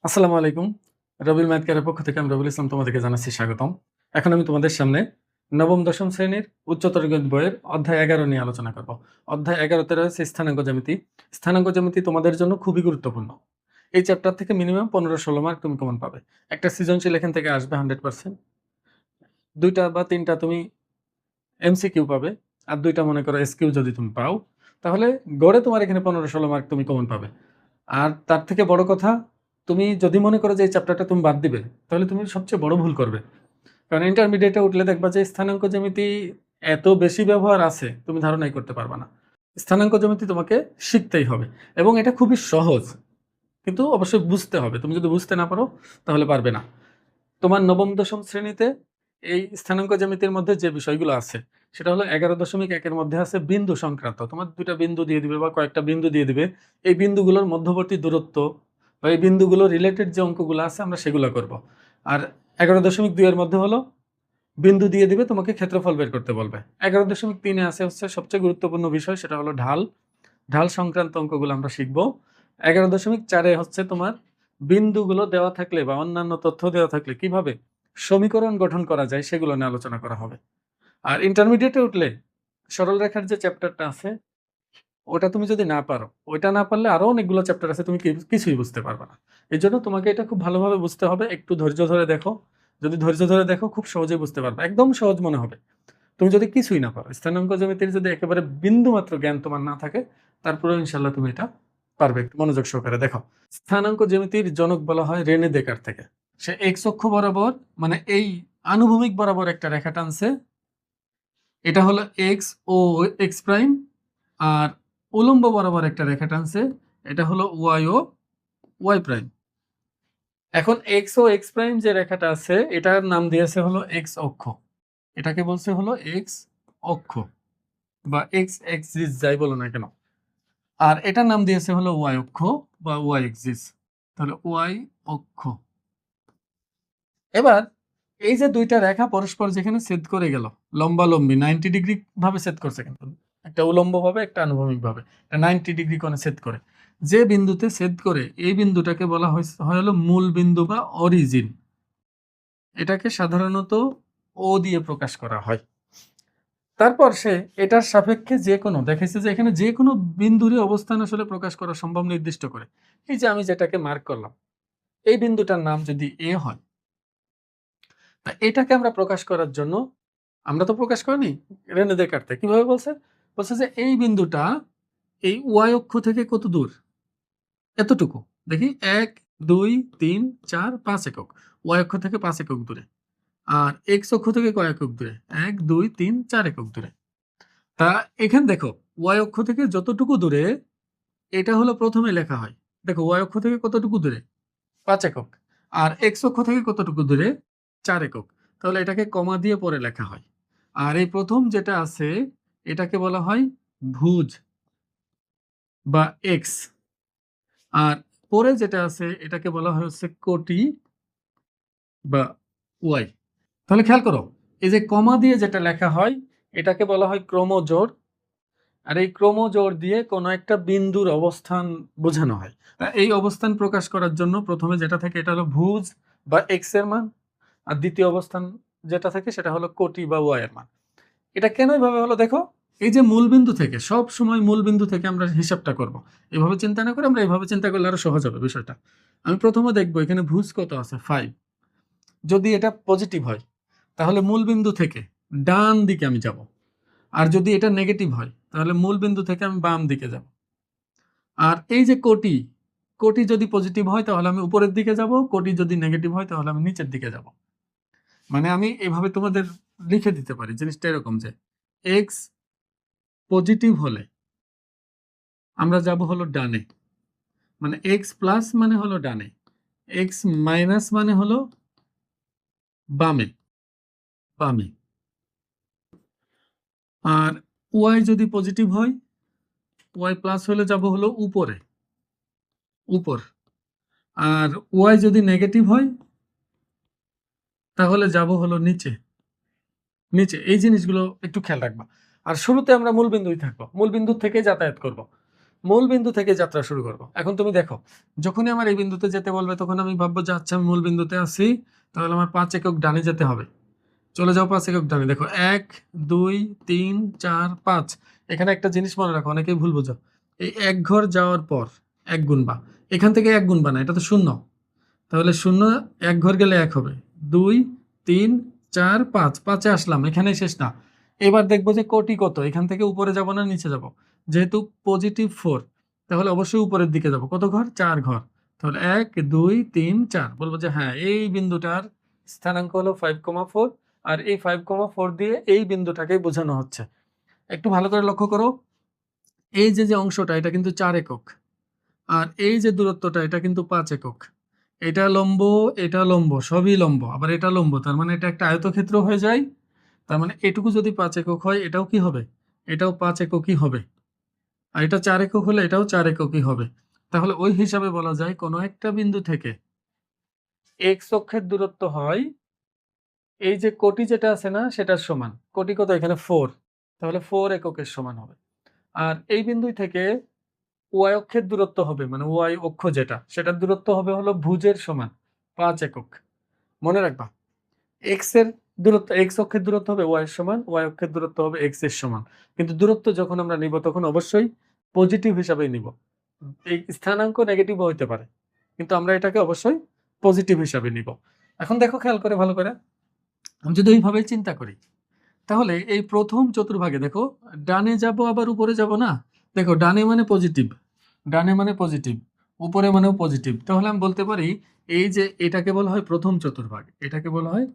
আসসালামু আলাইকুম। রবিল ম্যাথ কেয়ারের পক্ষ থেকে আমি রবিউল ইসলাম তোমাদেরকে জানাচ্ছি স্বাগতম। এখন আমি তোমাদের সামনে নবম-দশম শ্রেণীর উচ্চতর গণিত বইয়ের অধ্যায় ১১ নিয়ে আলোচনা করব। অধ্যায় ১১ তে রয়েছে স্থানাঙ্ক জ্যামিতি। স্থানাঙ্ক জ্যামিতি তোমাদের জন্য খুবই গুরুত্বপূর্ণ। এই চ্যাপ্টার থেকে মিনিমাম ১৫-১৬ মার্ক তুমি কমন পাবে। একটা সৃজনশীল এখান থেকে আসবে 100%। ২ টা বা ৩ টা তুমি এমসিকিউ পাবে। আর ২ টা মনে করো এসকিউ যদি তুমি পাও, তাহলে গড়ে তোমার এখানে ১৫-১৬ মার্ক তুমি কমন পাবে। আর তার থেকে বড় কথা, তুমি যদি মনে করো যে এই চ্যাপ্টারটা তুমি বাদ দিবে, তাহলে তুমি সবচেয়ে বড় ভুল করবে। কারণ ইন্টারমিডিয়েটে উঠলে দেখবা যে স্থানাঙ্ক জ্যামিতি এত বেশি ব্যবহার আছে, তুমি ধারণাই করতে পারবা না। স্থানাঙ্ক জ্যামিতি তোমাকে শিখতেই হবে এবং এটা খুবই সহজ। কিন্তু অবশ্যই বুঝতে হবে। তুমি যদি বুঝতে না পারো, তাহলে পারবে না। তোমার নবম-দশম শ্রেণীতে এই স্থানাঙ্ক জ্যামিতির মধ্যে যে বিষয়গুলো আছে, সেটা হলো 11.1 এর মধ্যে আছে বিন্দু সংক্রান্ত। তোমার ২ টা বিন্দু দিয়ে দিবে বা কয়েকটা বিন্দু দিয়ে দিবে। এই বিন্দুগুলোর মধ্যবর্তী দূরত্ব বা এই বিন্দুগুলো রিলেটেড যে অঙ্কগুলো আছে আমরা সেগুলো করব। আর 11.2 এর মধ্যে হলো বিন্দু দিয়ে দিবে, তোমাকে ক্ষেত্রফল বের করতে বলবে। 11.3 এ আছে হচ্ছে সবচেয়ে গুরুত্বপূর্ণ বিষয়, সেটা হলো ঢাল। ঢাল সংক্রান্ত অঙ্কগুলো আমরা শিখব। 11.4 এ হচ্ছে তোমার বিন্দুগুলো দেওয়া থাকলে বা অন্যান্য তথ্য দেওয়া থাকলে কিভাবে সমীকরণ গঠন করা যায় সেগুলো নিয়ে আলোচনা করা হবে। আর ইন্টারমিডিয়েটে উঠলে সরল রেখার যে চ্যাপ্টারটা আছে ওটা তুমি যদি না পারো, ওইটা না পারলে আরো অনেকগুলো চ্যাপ্টার আছে, তুমি কিছুই বুঝতে পারবে না। এজন্য তোমাকে এটা খুব ভালোভাবে বুঝতে হবে। একটু ধৈর্য ধরে দেখো। যদি ধৈর্য ধরে দেখো খুব সহজেই বুঝতে পারবে। একদম সহজ মনে হবে। তুমি যদি কিছুই না পারো, স্থানাঙ্ক জ্যামিতির যদি একেবারে বিন্দুমাত্র জ্ঞান তোমার না থাকে, তারপরেও ইনশাআল্লাহ তুমি এটা পারবে। একটু মনোযোগ সহকারে দেখো। স্থানাঙ্ক জ্যামিতির জনক বলা হয় রেনে দেকার থেকে। সে এক্স অক্ষ বরাবর, মানে এই আনুভূমিক বরাবর একটা রেখা টানছে। এটা হলো এক্স ও এক্স প্রাইম। আর উলম্ব বরাবর একটা রেখা টানছে। এটা হলো ওয়াই ও ওয়াই প্রাইম। এখন এক্স ও এক্স প্রাইম যে রেখাটা আছে এটার নাম দিয়েছে হলো এক্স অক্ষ। এটাকে বলছে হলো এক্স অক্ষ বা এক্স এক্সিস যাই বলো না কেন। আর এটার নাম দিয়েছে হলো ওয়াই অক্ষ বা ওয়াই এক্সিস। তাহলে ওয়াই অক্ষ। এবার এই যে দুইটা রেখা পরস্পর যেখানে ছেদ করে গেল, লম্বালম্বি 90 ডিগ্রি ভাবে ছেদ করছে, কিন্তু একটা উলম্ব ভাবে একটা আনুভূমিক ভাবে, এটা 90 ডিগ্রি কোণে ছেদ করে। যে বিন্দুতে ছেদ করে এই বিন্দুটাকে বলা হয় হলো মূল বিন্দু বা অরিজিন। এটাকে সাধারণত ও দিয়ে প্রকাশ করা হয়। তারপর সে এটার সাপেক্ষে যে কোনো দেখাইছে যে এখানে যে কোনো বিন্দুরই অবস্থান আসলে প্রকাশ করা সম্ভব নির্দিষ্ট করে। এই যে আমি যেটাকে মার্ক করলাম, এই বিন্দুটার নাম যদি এ হয়, তা এটাকে আমরা প্রকাশ করার জন্য, আমরা তো প্রকাশ করিনি, রেনে দেকার্তে কিভাবে বলছে? বলছে যে এই বিন্দুটা এই ওয়াই অক্ষ থেকে কত দূর? এতটুকু। দেখি ১, ২, ৩, ৪, ৫ একক। ওয়াই অক্ষ থেকে ৫ একক দূরে। আর এক্স অক্ষ থেকে কয় একক দূরে? ১, ২, ৩, ৪ একক দূরে। তা এখানে দেখো, ওয়াই অক্ষ থেকে যতটুকু দূরে, এটা হলো প্রথমে লেখা হয়। দেখো ওয়াই অক্ষ থেকে কতটুকু দূরে? ৫ একক। আর এক্স অক্ষ থেকে কতটুকু দূরে? ৪ একক। তাহলে এটাকে কমা দিয়ে পরে লেখা হয়। আর এই প্রথম যেটা আছে এটাকে বলা হয় ভুজ বা এক্স। আর পরে যেটা আছে এটাকে বলা হয় হচ্ছে কোটি বা ওয়াই। তাহলে খেয়াল করো, এই যে কমা দিয়ে যেটা লেখা হয় এটাকে বলা হয় ক্রমজোড়। আর এই ক্রমজোড় দিয়ে কোনো একটা বিন্দুর অবস্থান বোঝানো হয়। এই অবস্থান প্রকাশ করার জন্য প্রথমে যেটা থাকে এটা হলো ভুজ বা এক্স এর মান। আর দ্বিতীয় অবস্থান যেটা থাকে সেটা হলো কোটি বা ওয়াই এর মান। এটা কেন এভাবে হলো দেখো, এই যে মূলবিন্দু থেকে, সব সময় মূলবিন্দু থেকে আমরা হিসাবটা করব। এভাবে চিন্তা না করে আমরা এভাবে চিন্তা করলে আরো সহজ হবে বিষয়টা। আমি প্রথমে দেখবো এখানে ভুজ কত আছে, 5। যদি এটা পজিটিভ হয় তাহলে মূলবিন্দু থেকে ডান দিকে আমি যাব। আর যদি এটা নেগেটিভ হয় তাহলে মূলবিন্দু থেকে আমি বাম দিকে যাব। আর এই যে কোটি, কোটি যদি পজিটিভ হয় তাহলে আমি উপরের দিকে যাব, কোটি যদি নেগেটিভ হয় তাহলে আমি নিচের দিকে যাব। মানে আমি এভাবে তোমাদের লিখে দিতে পারি জিনিসটা এরকম যে এক্স পজিটিভ হলে আমরা যাব হলো ডানে, মানে এক্স প্লাস মানে হলো ডানে, এক্স মাইনাস মানে হলো বামে, বামে। আর ওয়াই যদি পজিটিভ হয়, ওয়াই প্লাস হলে যাব হলো উপরে, উপর। আর ওয়াই যদি নেগেটিভ হয় তাহলে যাব হলো নিচে, নিচে। এই জিনিসগুলো একটু খেয়াল রাখবা। আর শুরুতে আমরা মূলবিন্দুই থাকবো, মূলবিন্দু থেকে যাতায়াত করব। মূল বিন্দু থেকে যাত্রা শুরু করব। এখন তুমি দেখো, যখনই আমার এই বিন্দুতে যেতে বলবে তখন আমি ভাববো যে আচ্ছা আমি মূল বিন্দুতে আছি, তাহলে আমার 5 একক ডানে যেতে হবে। চলে যাও 5 একক ডানে। দেখো 1 2 3 4 5। এখানে একটা জিনিস মনে রাখো, অনেকেই ভুল বোঝো। এই এক ঘর যাওয়ার পর 1 গুনবা, এখান থেকে 1 গুনবা না, এটা তো শূন্য। তাহলে শূন্য 1 ঘর গেলে 1 হবে, 2 3 4 5, 5 এ আসলাম, এখানেই শেষ না। এবার দেখবো যে কোটি কত, এখান থেকে উপরে যাব না নিচে যাব। যেহেতু পজিটিভ 4, তাহলে অবশ্যই উপরের দিকে যাব। কত ঘর? 4 ঘর। তাহলে 1 2 3 4, বলবো যে হ্যাঁ এই বিন্দুটার স্থানাঙ্ক হলো 5,4, আর এই 5,4 দিয়ে এই বিন্দুটাকেই বোঝানো হচ্ছে। একটু ভালো করে লক্ষ্য করো, এই যে অংশটা এটা কিন্তু 4 একক, আর এই যে দূরত্বটা এটা কিন্তু 5 একক। এটা লম্ব, এটা লম্ব, সবই লম্ব, আবার এটা লম্ব, তার মানে এটা একটা আয়তক্ষেত্র হয়ে যায়। তার মানে এটুকু যদি 5 একক হয়, এটাও কি হবে? এটাও 5 এককই হবে। আর এটা 4 একক হলে এটাও 4 এককই হবে। তাহলে ওই হিসাবে বলা যায় কোনো একটা বিন্দু থেকে এক্স অক্ষের দূরত্ব হয় এই যে কোটি যেটা আছে না সেটার সমান। কোটি কত? এখানে 4, তাহলে 4 এককের সমান হবে। আর এই বিন্দু থেকে ওয়াই অক্ষের দূরত্ব হবে, মানে ওয়াই অক্ষ যেটা, সেটার দূরত্ব হবে হলো ভুজের সমান 5 একক। মনে রাখবা, এক্স এর দূরত্ব, এক্স অক্ষের দূরত্ব হবে ওয়াই এর সমান, ওয়াই অক্ষের দূরত্ব হবে এক্স এর সমান। কিন্তু দূরত্ব যখন আমরা নিব তখন অবশ্যই পজিটিভ হিসাবেই নিব। এই স্থানাঙ্ক নেগেটিভ হইতে পারে, কিন্তু আমরা এটাকে অবশ্যই পজিটিভ হিসাবে নিব। এখন দেখো খেয়াল করে ভালো করে, আমি যদি ওইভাবেই চিন্তা করি, তাহলে এই প্রথম চতুর্ভাগে দেখো ডানে যাব আবার উপরে যাব না। দেখো ডানে মানে পজিটিভ, ডানে মানে পজিটিভ, উপরে মানেও পজিটিভ। তাহলে আমি বলতে পারি এই যে এটাকে বলা হয় প্রথম চতুর্ভাগ, এটাকে বলা হয়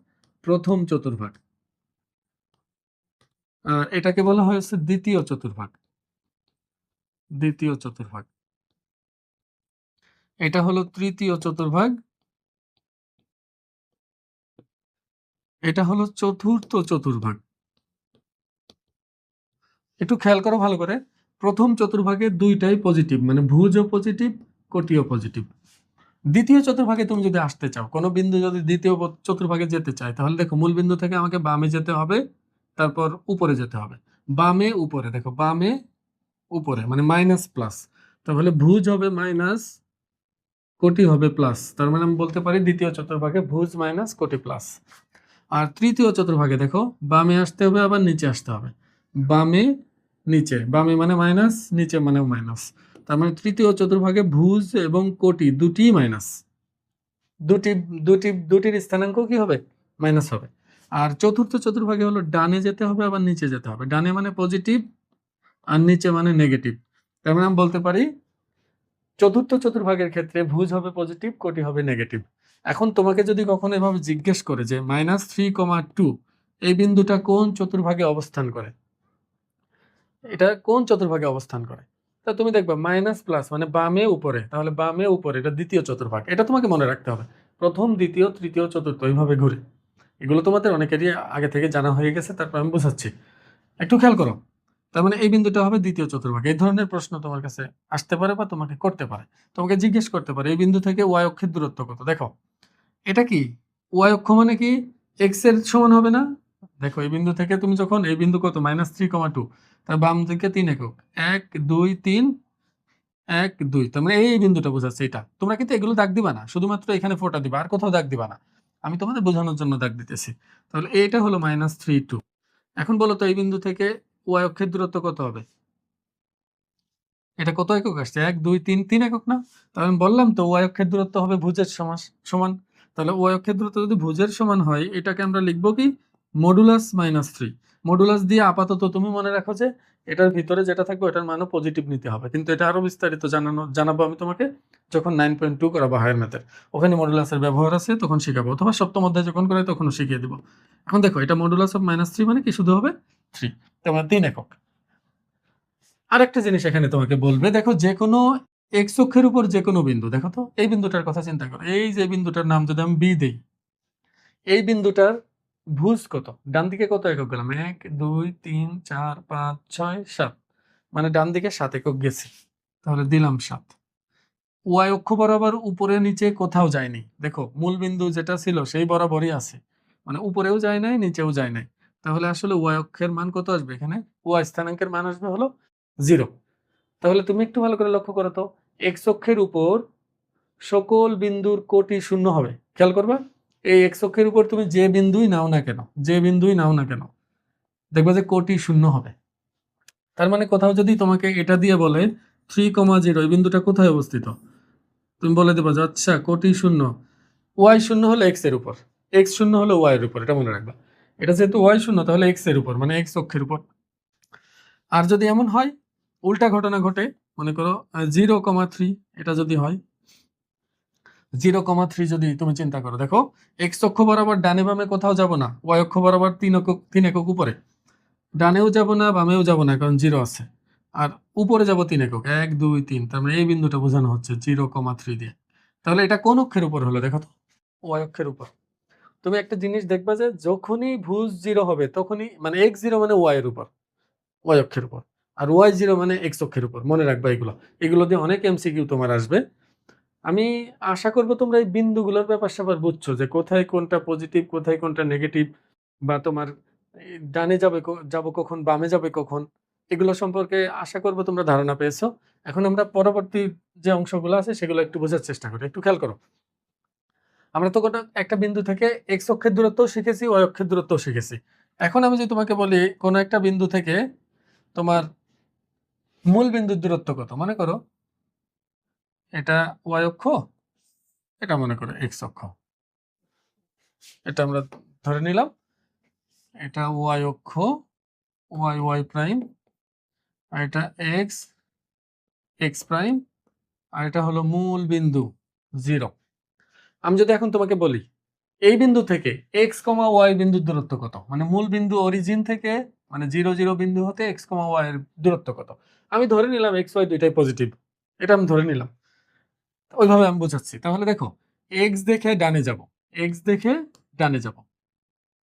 প্রথম চতুর্ভাগ, আর এটাকে বলা হয় হচ্ছে দ্বিতীয় চতুর্ভাগ, দ্বিতীয় চতুর্ভাগ। এটা হলো তৃতীয় চতুর্ভাগ, এটা হলো চতুর্থ চতুর্ভাগ। একটু খেয়াল করো ভালো করে, প্রথম চতুর্ভাগে দুইটাই পজিটিভ, মানে ভুজও পজিটিভ, কোটিও পজিটিভ। দ্বিতীয় চতুর্ভাগে তুমি যদি আসতে চাও, কোনো বিন্দু যদি দ্বিতীয় চতুর্ভাগে যেতে চায়, তাহলে দেখো মূল বিন্দু থেকে আমাকে বামে যেতে হবে, তারপর উপরে যেতে হবে। বামে উপরে, দেখো বামে উপরে মানে মাইনাস প্লাস, তাহলে ভুজ হবে মাইনাস, কোটি হবে প্লাস। তার মানে আমি বলতে পারি দ্বিতীয় চতুর্ভাগে ভুজ মাইনাস কোটি প্লাস। আর তৃতীয় চতুর্ভাগে দেখো বামে আসতে হবে আবার নিচে আসতে হবে, বামে নিচে, বামে মানে মাইনাস, নিচে মানেও মাইনাস। তার মানে তৃতীয় চতুর্ভাগে ভুজ এবং কোটি দুটিই মাইনাস, দুটি দুটি দুটির স্থানাঙ্ক কি হবে? মাইনাস হবে। আর চতুর্থ চতুর্ভাগে হলো ডানে যেতে হবে আবার নিচে যেতে হবে, ডানে মানে পজিটিভ আর নিচে মানে নেগেটিভ। তার মানে আমি বলতে পারি চতুর্থ চতুর্ভাগের ক্ষেত্রে ভুজ হবে পজিটিভ, কোটি হবে নেগেটিভ। এখন তোমাকে যদি কখনো এভাবে জিজ্ঞেস করে যে -3,2 এই বিন্দুটা কোন চতুর্ভাগে অবস্থান করে, এটা কোন চতুর্ভাগে অবস্থান করে, তা তুমি দেখবা মাইনাস প্লাস মানে বামে উপরে, তাহলে বামে উপরে এটা দ্বিতীয় চতুর্ভাগ। এটা তোমাকে মনে রাখতে হবে, প্রথম দ্বিতীয় তৃতীয় চতুর্থ এইভাবে ঘুরে। এগুলো তোমাদের অনেকেরই আগে থেকে জানা হয়ে গেছে, তারপর আমি বোঝাচ্ছি, একটু খেয়াল করো। তার মানে এই বিন্দুটা হবে দ্বিতীয় চতুর্ভাগ। এই ধরনের প্রশ্ন তোমার কাছে আসতে পারে বা তোমাকে করতে পারে, তোমাকে জিজ্ঞেস করতে পারে এই বিন্দু থেকে ওয়াই অক্ষের দূরত্ব কত। দেখো এটা কি ওয়াই অক্ষ মানে কি এক্স এর সমান হবে না? দেখো এই বিন্দু থেকে তুমি যখন, এই বিন্দু কত -3,2, তার বাম দিকে 3 একক, 1 2 3 1 2, তার মানে এই বিন্দুটা বোঝাচ্ছে এটা। তোমরা কিন্তু এগুলো দাগ দিবা না, শুধুমাত্র এখানে ফোঁটা দিবা, আর কোথাও দাগ দিবা না, আমি তোমাদের বোঝানোর জন্য দাগ দিতেছি। তাহলে এইটা হলো -3,2। এখন বলো তো এই বিন্দু থেকে ওয়াই অক্ষের দূরত্ব কত হবে? এটা কত একক আসছে? 1 2 3, 3 একক না? তাহলে আমি বললাম তো ওয়াই অক্ষের দূরত্ব হবে ভুজের সমান। তাহলে ওয়াই অক্ষের দূরত্ব যদি ভুজের সমান হয়, এটাকে আমরা লিখবো কি মডুলাস -3। মডুলাস দিয়ে আপাতত তুমি মনে রাখো যে এটার ভিতরে যেটা থাকবে ওটার মানও পজিটিভ নিতে হবে, কিন্তু এটা আরো বিস্তারিত জানাবো আমি তোমাকে যখন 9.2 করাবো হায়ার ম্যাথের, ওখানে মডুলাসের ব্যবহার আছে, তখন শিখাবো, অথবা সপ্তম অধ্যায় যখন করে তখনও শিখিয়ে দিব। এখন দেখো এটা মডুলাস অফ -3 মানে কি শুধু হবে 3, তার মানে 3 একক। আরেকটা জিনিস এখানে তোমাকে বলবে, দেখো যে কোনো এক্স অক্ষের উপর যে কোনো বিন্দু, দেখো তো এই বিন্দুটার কথা চিন্তা করো, এই যে বিন্দুটার নাম যদি আমি বি দেই, এই বিন্দুটার ভুজ কত? ডান দিকে কত একক গেলাম? 1 2 3 4 5 6 7, মানে ডান দিকে 7 একক গেছি, তাহলে দিলাম 7। ওয়াই অক্ষ বরাবর উপরে নিচে কোথাও যায়নি, দেখো মূল বিন্দু যেটা ছিল সেই বরাবরই আছে, মানে উপরেও যায় নাই নিচেও যায় নাই। তাহলে আসলে ওয়াই অক্ষের মান কত আসবে? এখানে ওয়াই স্থানাঙ্কের মান আসবে হলো 0। তাহলে তুমি একটু ভালো করে লক্ষ্য করো তো, এক্স অক্ষের উপর সকল বিন্দুর কোটি শূন্য হবে, খেয়াল করবা। এই এক্স অক্ষের উপর তুমি যে বিন্দুই নাও না কেন, দেখবা যে কোটি শূন্য হবে। তার মানে কোথাও যদি তোমাকে এটা দিয়ে বলে 3,0 এই বিন্দুটা কোথায় অবস্থিত, তুমি বলে দেবা যে আচ্ছা কোটি শূন্য, ওয়াই শূন্য হলো এক্স এর উপর, এক্স শূন্য হলো ওয়াই এর উপর, এটা মনে রাখবা। এটা যেহেতু ওয়াই শূন্য তাহলে এক্স এর উপর, মানে এক্স অক্ষের উপর। আর যদি এমন হয় উল্টা ঘটনা ঘটে, মনে করো 0,3, এটা যদি হয় 0,3, যদি তুমি চিন্তা করো, দেখো এক্স অক্ষ বরাবর ডানে বামে কোথাও যাব না, ওয়াই অক্ষ বরাবর 3 একক উপরে, ডানেও যাব না বামেও যাব না কারণ 0 আছে, আর উপরে যাব 3 একক, 1 2 3, তার মানে এই বিন্দুটা বোঝানো হচ্ছে 0,3 দিয়ে। তাহলে এটা কোন অক্ষের উপর হলো দেখো তো, ওয়াই অক্ষের উপর। তুমি একটা জিনিস দেখবা যে যখনই ভুজ 0 হবে তখনই, মানে x0 মানে ওয়াই এর উপর, ওয়াই অক্ষের উপর, আর y0 মানে এক্স অক্ষের উপর, মনে রাখবা এগুলো দিয়ে অনেক এমসিকিউ তোমার আসবে। আমি আশা করব তোমরা এই বিন্দুগুলোর ব্যাপার স্যাপার বুঝছো, যে কোথায় কোনটা পজিটিভ কোথায় কোনটা নেগেটিভ, বা তোমার ডানে যাব কখন বামে যাবে কখন, এগুলো সম্পর্কে আশা করব তোমরা ধারণা পেয়েছো। এখন আমরা পরবর্তী যে অংশগুলো আছে সেগুলো একটু বোঝার চেষ্টা করি, একটু খেয়াল করো। আমরা তো একটা বিন্দু থেকে এক্স অক্ষের দূরত্ব শিখেছি, ওয়াই অক্ষের দূরত্ব শিখেছি। এখন আমি যদি তোমাকে বলি কোনো একটা বিন্দু থেকে তোমার মূল বিন্দুর দূরত্ব কত, মনে করো এটা ওয়াই অক্ষ, এটা মনে করো এক্স অক্ষ, এটা আমরা ধরে নিলাম, এটা ওয়াই অক্ষ, ওয়াই ওয়াই প্রাইম, আর এটা এক্স এক্স প্রাইম, আর এটা হলো মূল বিন্দু 0। আমি যদি এখন তোমাকে বলি এই বিন্দু থেকে এক্স কমা ওয়াই বিন্দুর দূরত্ব কত, মানে মূল বিন্দু অরিজিন থেকে, মানে 0 0 বিন্দু হতে এক্স কমা ওয়াই এর দূরত্ব কত, আমি ধরে নিলাম এক্স ওয়াই দুইটাই পজিটিভ, এটা আমি ধরে নিলাম, ওইভাবে আমি বোঝাচ্ছি। তাহলে দেখো এক্স দেখে ডানে যাব, এক্স দেখে ডানে যাব,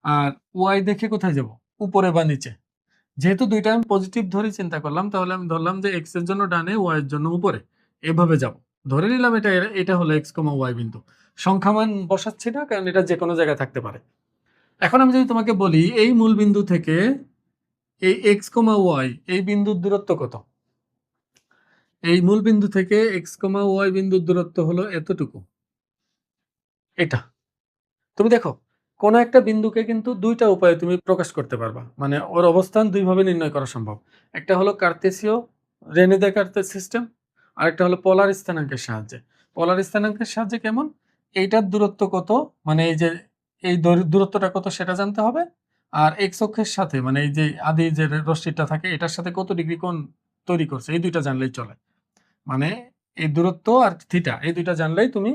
আর ওয়াই দেখে কোথায় যাব, উপরে বা নিচে। যেহেতু দুইটা আমি পজিটিভ ধরে চিন্তা করলাম, তাহলে আমি ধরলাম যে এক্স এর জন্য ডানে ওয়াই এর জন্য উপরে, এভাবে যাব, ধরে নিলাম এটা হলো এক্স কমা ওয়াই বিন্দু। সংখ্যামান বসাচ্ছি না কারণ এটা যে কোনো জায়গায় থাকতে পারে। এখন আমি যদি তোমাকে বলি এই মূল বিন্দু থেকে এই এক্স কমা ওয়াই এই বিন্দুর দূরত্ব কত, এই মূল বিন্দু থেকে এক্স কমা ওয়াই বিন্দুর দূরত্ব হলো এতটুকু, এটা। তুমি দেখো কোন একটা বিন্দুকে কিন্তু দুইটা উপায়ে তুমি প্রকাশ করতে পারবা, মানে ওর অবস্থান দুইভাবে নির্ণয় করা সম্ভব। একটা হলো কার্তেসীয় রেনে দেকার্তের সিস্টেম, আর একটা হলো পোলার স্থানাঙ্কের সাহায্যে। পোলার স্থানাঙ্কের সাহায্যে কেমন, এইটার দূরত্ব কত, মানে এই যে এই দূরত্বটা কত সেটা জানতে হবে, আর এক্স অক্ষের সাথে, মানে এই যে আদি যে রশ্মিটা থাকে এটার সাথে কত ডিগ্রি কোণ তৈরি করছে, এই দুইটা জানলেই চলে। মানে এই দূরত্ব আর থিটা, এই দুইটা জানলেই তুমি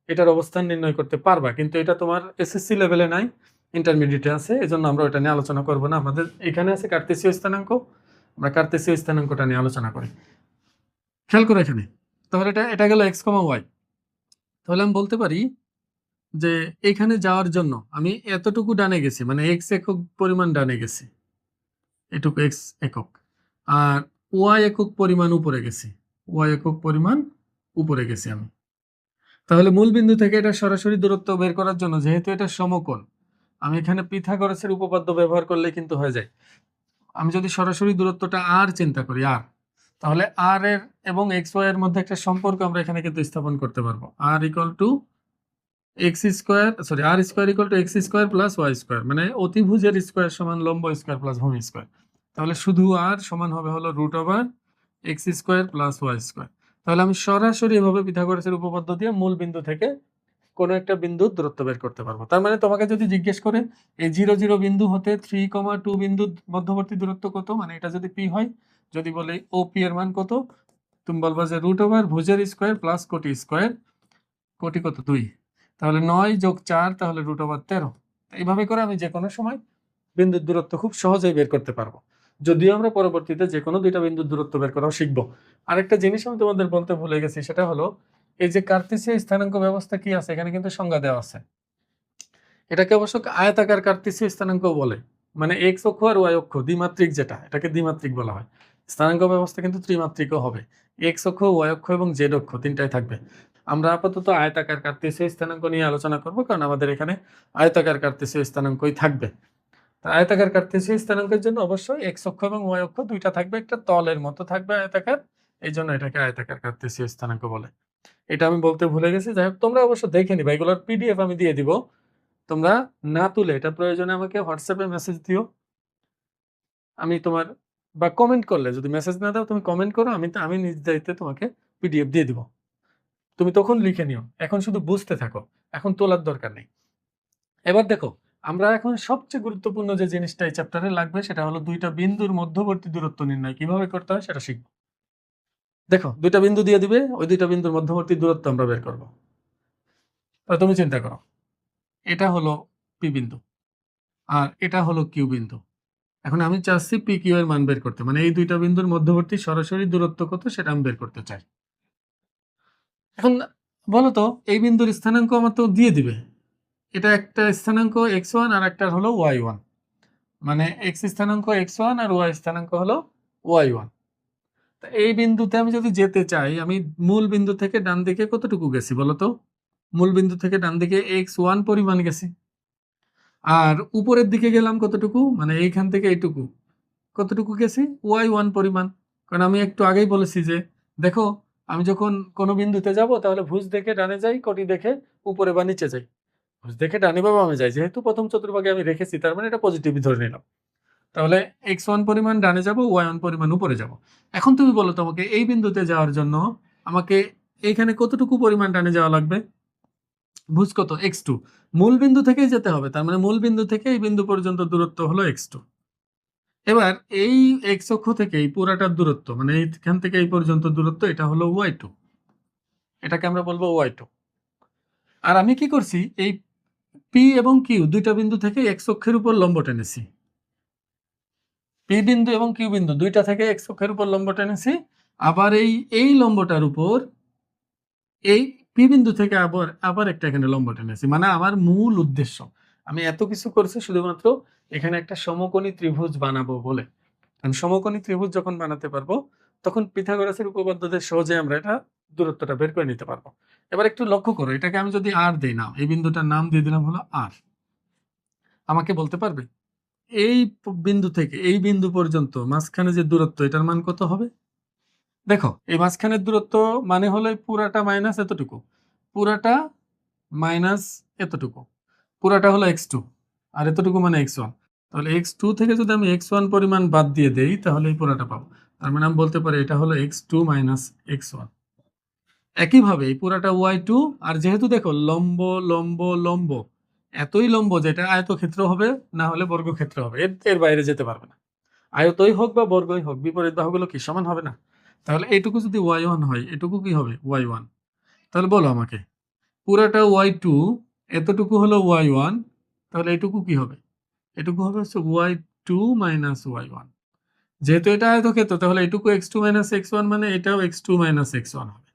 এটার অবস্থান নির্ণয় করতে পারবা। কিন্তু এটা তোমার এসএসসি লেভেলে নাই, ইন্টারমিডিয়েটে আছে, এজন্য আমরা ওটা নিয়ে আলোচনা করব না। আমাদের এখানে আছে কার্তেসীয় স্থানাঙ্ক, আমরা কার্তেসীয় স্থানাঙ্কটা নিয়ে আলোচনা করি। খেয়াল করো এখানে, তাহলে এটা গেল এক্স কমা ওয়াই। তাহলে আমি বলতে পারি যে এখানে যাওয়ার জন্য আমি এতটুকু ডানে গেছি, মানে এক্স একক পরিমাণ ডানে গেছি, এটুকু এক্স একক, আর ওয়াই একক পরিমাণ উপরে গেছি, ওয়াই একক পরিমাণ উপরে গেছি আমি। তাহলে মূল বিন্দু থেকে এটা সরাসরি দূরত্ব বের করার জন্য, যেহেতু এটা সমকোণ, আমি এখানে পিথাগোরাসের উপপাদ্য ব্যবহার করলে কিন্তু হয়ে যায়। আমি যদি সরাসরি দূরত্বটা আর চিন্তা করি আর, তাহলে আর এর এবং এক্স ওয়াই এর মধ্যে একটা সম্পর্ক আমরা এখানে কিন্তু স্থাপন করতে পারবো, r equal to x square, sorry r square equal to x square plus y square, মানে অতিভুজের স্কোয়ার সমান লম্ব স্কোয়ার প্লাস ভূমি স্কোয়ার। তাহলে শুধু আর সমান হবে হলো root over x square plus y square. তাহলে আমি সরাসরি এভাবে পিথাগোরাসের উপপাদ্য দিয়ে মূল বিন্দু থেকে কোনো একটা বিন্দুর দূরত্ব বের করতে পারবো। তার মানে তোমাকে যদি জিজ্ঞেস করে এই 0 0 বিন্দু হতে 3,2 বিন্দুর মধ্যবর্তী দূরত্ব কত, মানে এটা যদি পি হয়, যদি বলে ও পি এর মান কত, তুমি বলবা যে রুট ওভার ভুজের স্কোয়ার প্লাস কোটি স্কোয়ার, কোটি কত 2, তাহলে 9 যোগ 4, তাহলে রুট ওভার 13। এইভাবে করে আমি যে কোনো সময় বিন্দুর দূরত্ব খুব সহজেই বের করতে পারবো, যদিও আমরা পরবর্তীতে যে কোনো দুইটা বিন্দুর দূরত্ব বের করাও শিখবো। আরেকটা জিনিস আমি তোমাদের বলতে ভুলে গেছি, সেটা হলো এই যে কার্তেসীয় স্থানাঙ্ক ব্যবস্থা কি আছে, এখানে কিন্তু সংজ্ঞা দেওয়া আছে। এটাকে অবশ্য আয়তাকার কার্তেসীয় স্থানাঙ্ক বলে, মানে এক্স অক্ষ আর ওয়াই অক্ষ দ্বিমাত্রিক, যেটা এটাকে দ্বিমাত্রিক বলা হয়। স্থানাঙ্ক ব্যবস্থা কিন্তু ত্রিমাত্রিকও হবে, এক্স অক্ষ ওয়াই অক্ষ এবং জেড অক্ষ তিনটাই থাকবে। আমরা আপাতত আয়তাকার কার্তেসীয় স্থানাঙ্ক নিয়ে আলোচনা করব, কারণ আমাদের এখানে আয়তাকার কার্তেসীয় স্থানাঙ্কই থাকবে। আয়তাকার কার্তেসীয় স্থানাঙ্কের জন্য অবশ্যই এক্স অক্ষ এবং ওয়াই অক্ষ দুইটা থাকবে, একটা তলের মতো থাকবে আয়তাকার, এই জন্য এটাকে আয়তাকার কার্তেসীয় স্থানাঙ্ক বলে। এটা আমি বলতে ভুলে গেছি। যাই হোক, তোমরা অবশ্য দেখে নিবা, এগুলোর পিডিএফ আমি দিয়ে দিব। তোমরা না তুলে এটা প্রয়োজনে আমাকে হোয়াটসঅ্যাপে মেসেজ দিও। আমি তোমার বা কমেন্ট করলে, যদি মেসেজ না দাও তুমি কমেন্ট করো, আমি নিজ দায়িত্বে তোমাকে পিডিএফ দিয়ে দিব। তুমি তখন লিখে নিও, এখন শুধু বুঝতে থাকো, এখন তোলার দরকার নেই। এবার দেখো, আমরা এখন সবচেয়ে গুরুত্বপূর্ণ যে জিনিসটা এই চ্যাপ্টারে লাগবে সেটা হলো দুইটা বিন্দুর মধ্যবর্তী দূরত্ব নির্ণয় কিভাবে করতে হয় সেটা শিখব। দেখো, দুইটা বিন্দু দিয়ে দিবে, ওই দুইটা বিন্দুর মধ্যবর্তী দূরত্ব আমরা বের করব। তুমি চিন্তা করো, এটা হলো পি বিন্দু আর এটা হলো কিউ বিন্দু। এখন আমি চাচ্ছি পি কিউ এর মান বের করতে, মানে এই দুইটা বিন্দুর মধ্যবর্তী সরাসরি দূরত্ব কত সেটা আমি বের করতে চাই। এখন বলো তো, এই বিন্দুর স্থানাঙ্ক আমার তো দিয়ে দিবে, এটা একটা স্থানাঙ্ক x1 আর একটা হলো y1, মানে x স্থানাঙ্ক x1 আর y স্থানাঙ্ক হলো y1। তা এই বিন্দুতে আমি যদি যেতে চাই, আমি মূল বিন্দু থেকে ডান দিকে কতটুকু গেছি বলো তো? মূল বিন্দু থেকে ডান দিকে x1 পরিমাণ গেছি, আর উপরের দিকে গেলাম কতটুকু, মানে এইখান থেকে এইটুকু কতটুকু গেছি, y1 পরিমাণ। কারণ আমি একটু আগেই বলেছি যে দেখো, আমি যখন কোনো বিন্দুতে যাব তাহলে ভুজ দেখে ডানে যাই, কোটি দেখে উপরে বা নিচে যাই। ভুজ দেখে ডানে বা বামে যাই, যেহেতু প্রথম চতুর্ভাগে আমি রেখেছি তার মানে এটা পজিটিভই ধরে নিলাম। তাহলে x1 পরিমাণ ডানে যাব, y1 পরিমাণ উপরে যাব। এখন তুমি বলো তো আমাকে, এই বিন্দুতে যাওয়ার জন্য আমাকে এইখানে কতটুকু পরিমাণ ডানে যাওয়া লাগবে? ভুজ কত? x2। মূল বিন্দু থেকেই যেতে হবে, তার মানে মূল বিন্দু থেকে এই বিন্দু পর্যন্ত দূরত্ব হলো x2। এবার এই x অক্ষ থেকে এই পুরাটার দূরত্ব, মানে এইখান থেকে এই পর্যন্ত দূরত্ব, এটা হলো y2, এটাকে আমরা বলবো y2। আর আমি কি করছি, এই p এবং q দুইটা বিন্দু থেকে x অক্ষের উপর লম্ব টেনেছি। p বিন্দু এবং q বিন্দু দুইটা থেকে x অক্ষের উপর লম্ব টেনেছি। আবার এই লম্বটার উপর এই p বিন্দু থেকে আবার একটা এখানে লম্ব টেনেছি। মানে আমার মূল উদ্দেশ্য, আমি এত কিছু করছি শুধুমাত্র এখানে একটা সমকোণী ত্রিভুজ বানাবো বলে। আমি সমকোণী ত্রিভুজ যখন বানাতে পারবো তখন পিথাগোরাসের উপপাদ্যতে সহজে আমরা এটা দূরত্বটা বের করে নিতে পারবো। এবার একটু লক্ষ্য করো, এটাকে আমি যদি আর দেই, নাম এই বিন্দুটার নাম দিয়ে দিলাম হলো আর। আমাকে বলতে পারবে এই বিন্দু থেকে এই বিন্দু পর্যন্ত মাঝখানে যে দূরত্ব, এটার মান কত হবে? দেখো, এই মাঝখানের দূরত্ব মানে হলো পুরাটা মাইনাস এতটুকু, পুরাটা মাইনাস এতটুকু, পুরাটা হলো x2 আর এতটুকু মানে x1। তাহলে x2 থেকে যদি আমি x1 পরিমাণ বাদ দিয়ে দেই তাহলে এই পুরাটা পাবো। তার মানে আমি বলতে পারি এটা হলো x2 মাইনাস x1। একইভাবে এই পুরাটা y2, আর যেহেতু দেখো লম্ব লম্ব লম্ব, এতই লম্ব যেটা আয়তক্ষেত্র হবে না হলে বর্গক্ষেত্র হবে, এর বাইরে যেতে পারবে না। আয়তই হোক বা বর্গই হোক, বিপরীত বাহুগুলো কি সমান হবে না? তাহলে এইটুকু যদি y1 হয়, এটুকু কি হবে? y1। তাহলে বলো আমাকে, পুরাটা y2, এতটুকু হলো y1, তাহলে এটুকু কি হবে? এটুকু হবে হচ্ছে y2 মাইনাস y1। যেহেতু এটা আয়তক্ষেত্র তাহলে এটুকু x2 মাইনাস x1, মানে এটাও x2 মাইনাস x1 হবে।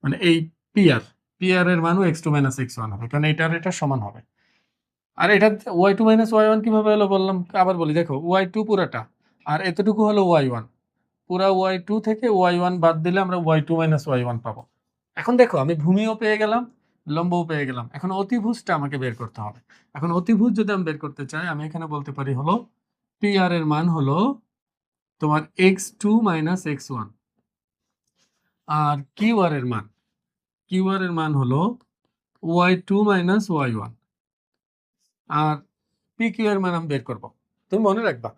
মানে এই pr এর মানও x2 মাইনাস x1 হবে, কারণ এটা সমান হবে। আর এটা y2 মাইনাস y1 কিভাবে হলো বললাম, আবার বলি, দেখো y2 পুরাটা আর এতটুকু হলো y1, পুরা y2 থেকে y1 বাদ দিলে আমরা y2 মাইনাস y1 পাবো। এখন দেখো, আমি ভূমিও পেয়ে গেলাম, লম্বও পেয়ে গেলাম, এখন অতিভুজটা আমাকে বের করতে হবে। এখন অতিভুজ যদি আমি বের করতে চাই, আমি এখানে বলতে পারি হলো pr এর মান হলো তোমার x2 মাইনাস x1, আর qr এর মান হলো y2 মাইনাস y1, আর pq এর মান আমি বের করব। তুমি মনে রাখবা,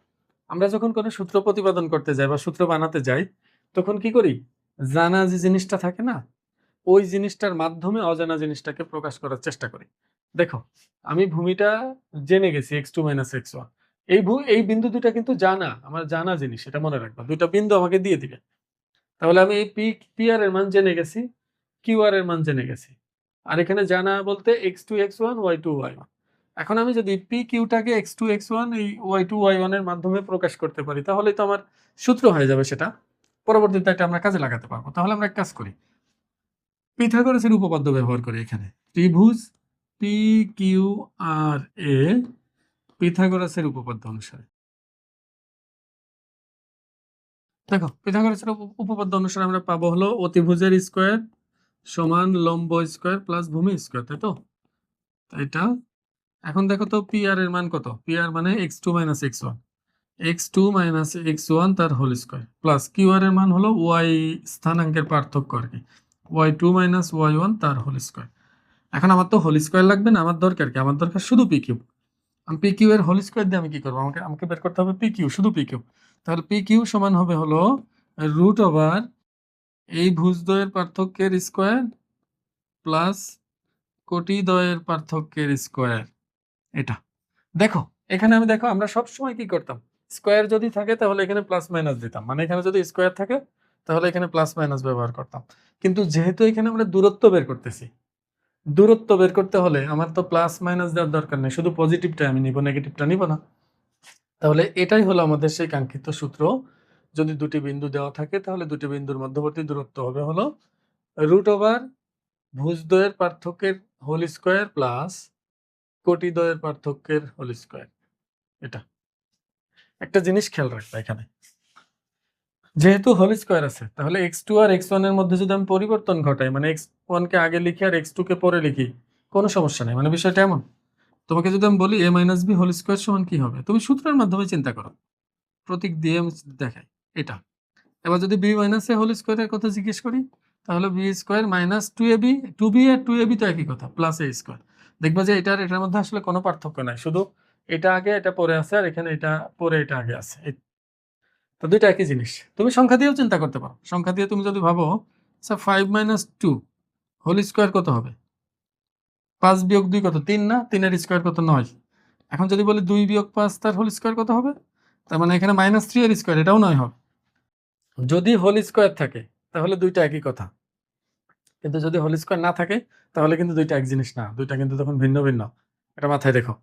আমরা যখন কোনো সূত্র প্রতিপাদন করতে যাই বা সূত্র বানাতে যাই, তখন কি করি, জানা যে জিনিসটা থাকে না, ওই জিনিসটার মাধ্যমে অজানা জিনিসটাকে প্রকাশ করার চেষ্টা করি। দেখো, আমি ভূমিটা জেনে গেছি x2 মাইনাস x1, এই বিন্দু দুটা কিন্তু জানা, আমার জানা জিনিস, এটা মনে রাখবা। দুইটা বিন্দু আমাকে দিয়ে দিবে, তাহলে আমি এই pr এর মান জেনে গেছি, qr এর মান জেনে গেছি। আর এখানে জানা বলতে x2 x1 y2 y1। এখন আমি যদি pqটাকে x2 x1 এই y2 y1 এর মাধ্যমে প্রকাশ করতে পারি, তাহলে তো আমার সূত্র হয়ে যাবে, সেটা পরবর্তীতে এটা আমরা কাজে লাগাতে পারবো। তাহলে আমরা এক কাজ করি, পিথাগোরাসের উপপাদ্য ব্যবহার করি এখানে। ত্রিভুজ পি কিউ আর এ পিথাগোরাসের উপপাদ্য অনুসারে, দেখো পিথাগোরাসের উপপাদ্য অনুসারে আমরা পাবো হলো অতিভুজের স্কয়ার সমান লম্ব স্কয়ার প্লাস ভূমি স্কয়ার, তাই তো? এটা এখন দেখো তো, পি আর এর মান কত? পি আর মানে x2 minus x1, x2 minus x1 তার whole square plus Q R এর মান হলো ওয়াই স্থানাঙ্কের পার্থক্য আর কি, y2 মাইনাস y1 তার হোল স্কোয়ার। এখন আমার তো হোল স্কোয়ার লাগবে না, আমার দরকার কি, আমার দরকার শুধু পি কিউ। আমি পি কিউ এর হোল স্কোয়ার দিয়ে আমি কি করবো, আমাকে বের করতে হবে পি কিউ, শুধু পি কিউ। তাহলে পি কিউ সমান হবে হলো রুট ওভার এই ভুজদ্বয়ের পার্থক্যের স্কোয়ার প্লাস কোটিদ্বয়ের পার্থক্যের স্কোয়ার। এটা দেখো, এখানে আমি দেখো আমরা সব সময় কি করতাম, স্কোয়ার যদি থাকে তাহলে এখানে প্লাস মাইনাস দিতাম, মানে এখানে যদি স্কোয়ার থাকে তাহলে এখানে প্লাস মাইনাস ব্যবহার করতাম। কিন্তু যেহেতু এখানে আমরা দূরত্ব বের করতেছি, দূরত্ব বের করতে হলে আমার তো প্লাস মাইনাস দেওয়ার দরকার নেই, শুধু পজিটিভটা আমি নিব, নেগেটিভটা নিব না। তাহলে এটাই হলো আমাদের সেই কাঙ্ক্ষিত সূত্র। যদি দুটি বিন্দু দেওয়া থাকে তাহলে দুটি বিন্দুর মধ্যবর্তী দূরত্ব হবে হলো রুট ওভার ভুজদ্বয়ের পার্থক্যের হোল স্কোয়ার প্লাস কোটিদ্বয়ের পার্থক্যের হোল স্কোয়ার। এটা একটা জিনিস খেয়াল রাখবে, এখানে যেহেতু হোল স্কোয়ার আছে তাহলে x2 আর x1 এর মধ্যে যদি আমি পরিবর্তন ঘটাই, মানে x1 কে আগে লিখি আর x2 কে পরে লিখি, কোনো সমস্যা নেই। মানে বিষয়টা এমন, তোমাকে যদি আমি বলি a minus b whole square সমান কি হবে, তুমি সূত্রের মাধ্যমে চিন্তা করো, প্রতীক দিয়ে আমি দেখাই এটা। এবার যদি বি মাইনাস এ হোল স্কোয়ারের কথা জিজ্ঞেস করি তাহলে B square minus 2ab, 2b আর 2ab তো একই কথা, প্লাস a স্কোয়ার। দেখবা যে এটার মধ্যে আসলে কোনো পার্থক্য নাই, শুধু এটা আগে এটা পরে আছে আর এখানে এটা পরে এটা আগে আছে, তো দুইটা একই জিনিস। তুমি সংখ্যা দিয়েও চিন্তা করতে পারো, সংখ্যা দিয়ে তুমি যদি ভাবো 5 মাইনাস 2 হোল স্কোয়ার কত হবে, 5 বিয়োগ 2 কত, 3 না, 3 এর স্কোয়ার কত, 9। এখন যদি বলি 2 বিয়োগ 5 তার হোল স্কোয়ার কত হবে, তার মানে এখানে মাইনাস 3 এর স্কোয়ার, এটাও 9 হবে। যদি হোল স্কোয়ার থাকে তাহলে দুইটা একই কথা, কিন্তু যদি হোল স্কোয়ার না থাকে তাহলে কিন্তু দুইটা এক জিনিস না, দুইটা কিন্তু তখন ভিন্ন ভিন্ন। এটা মাথায় রেখো।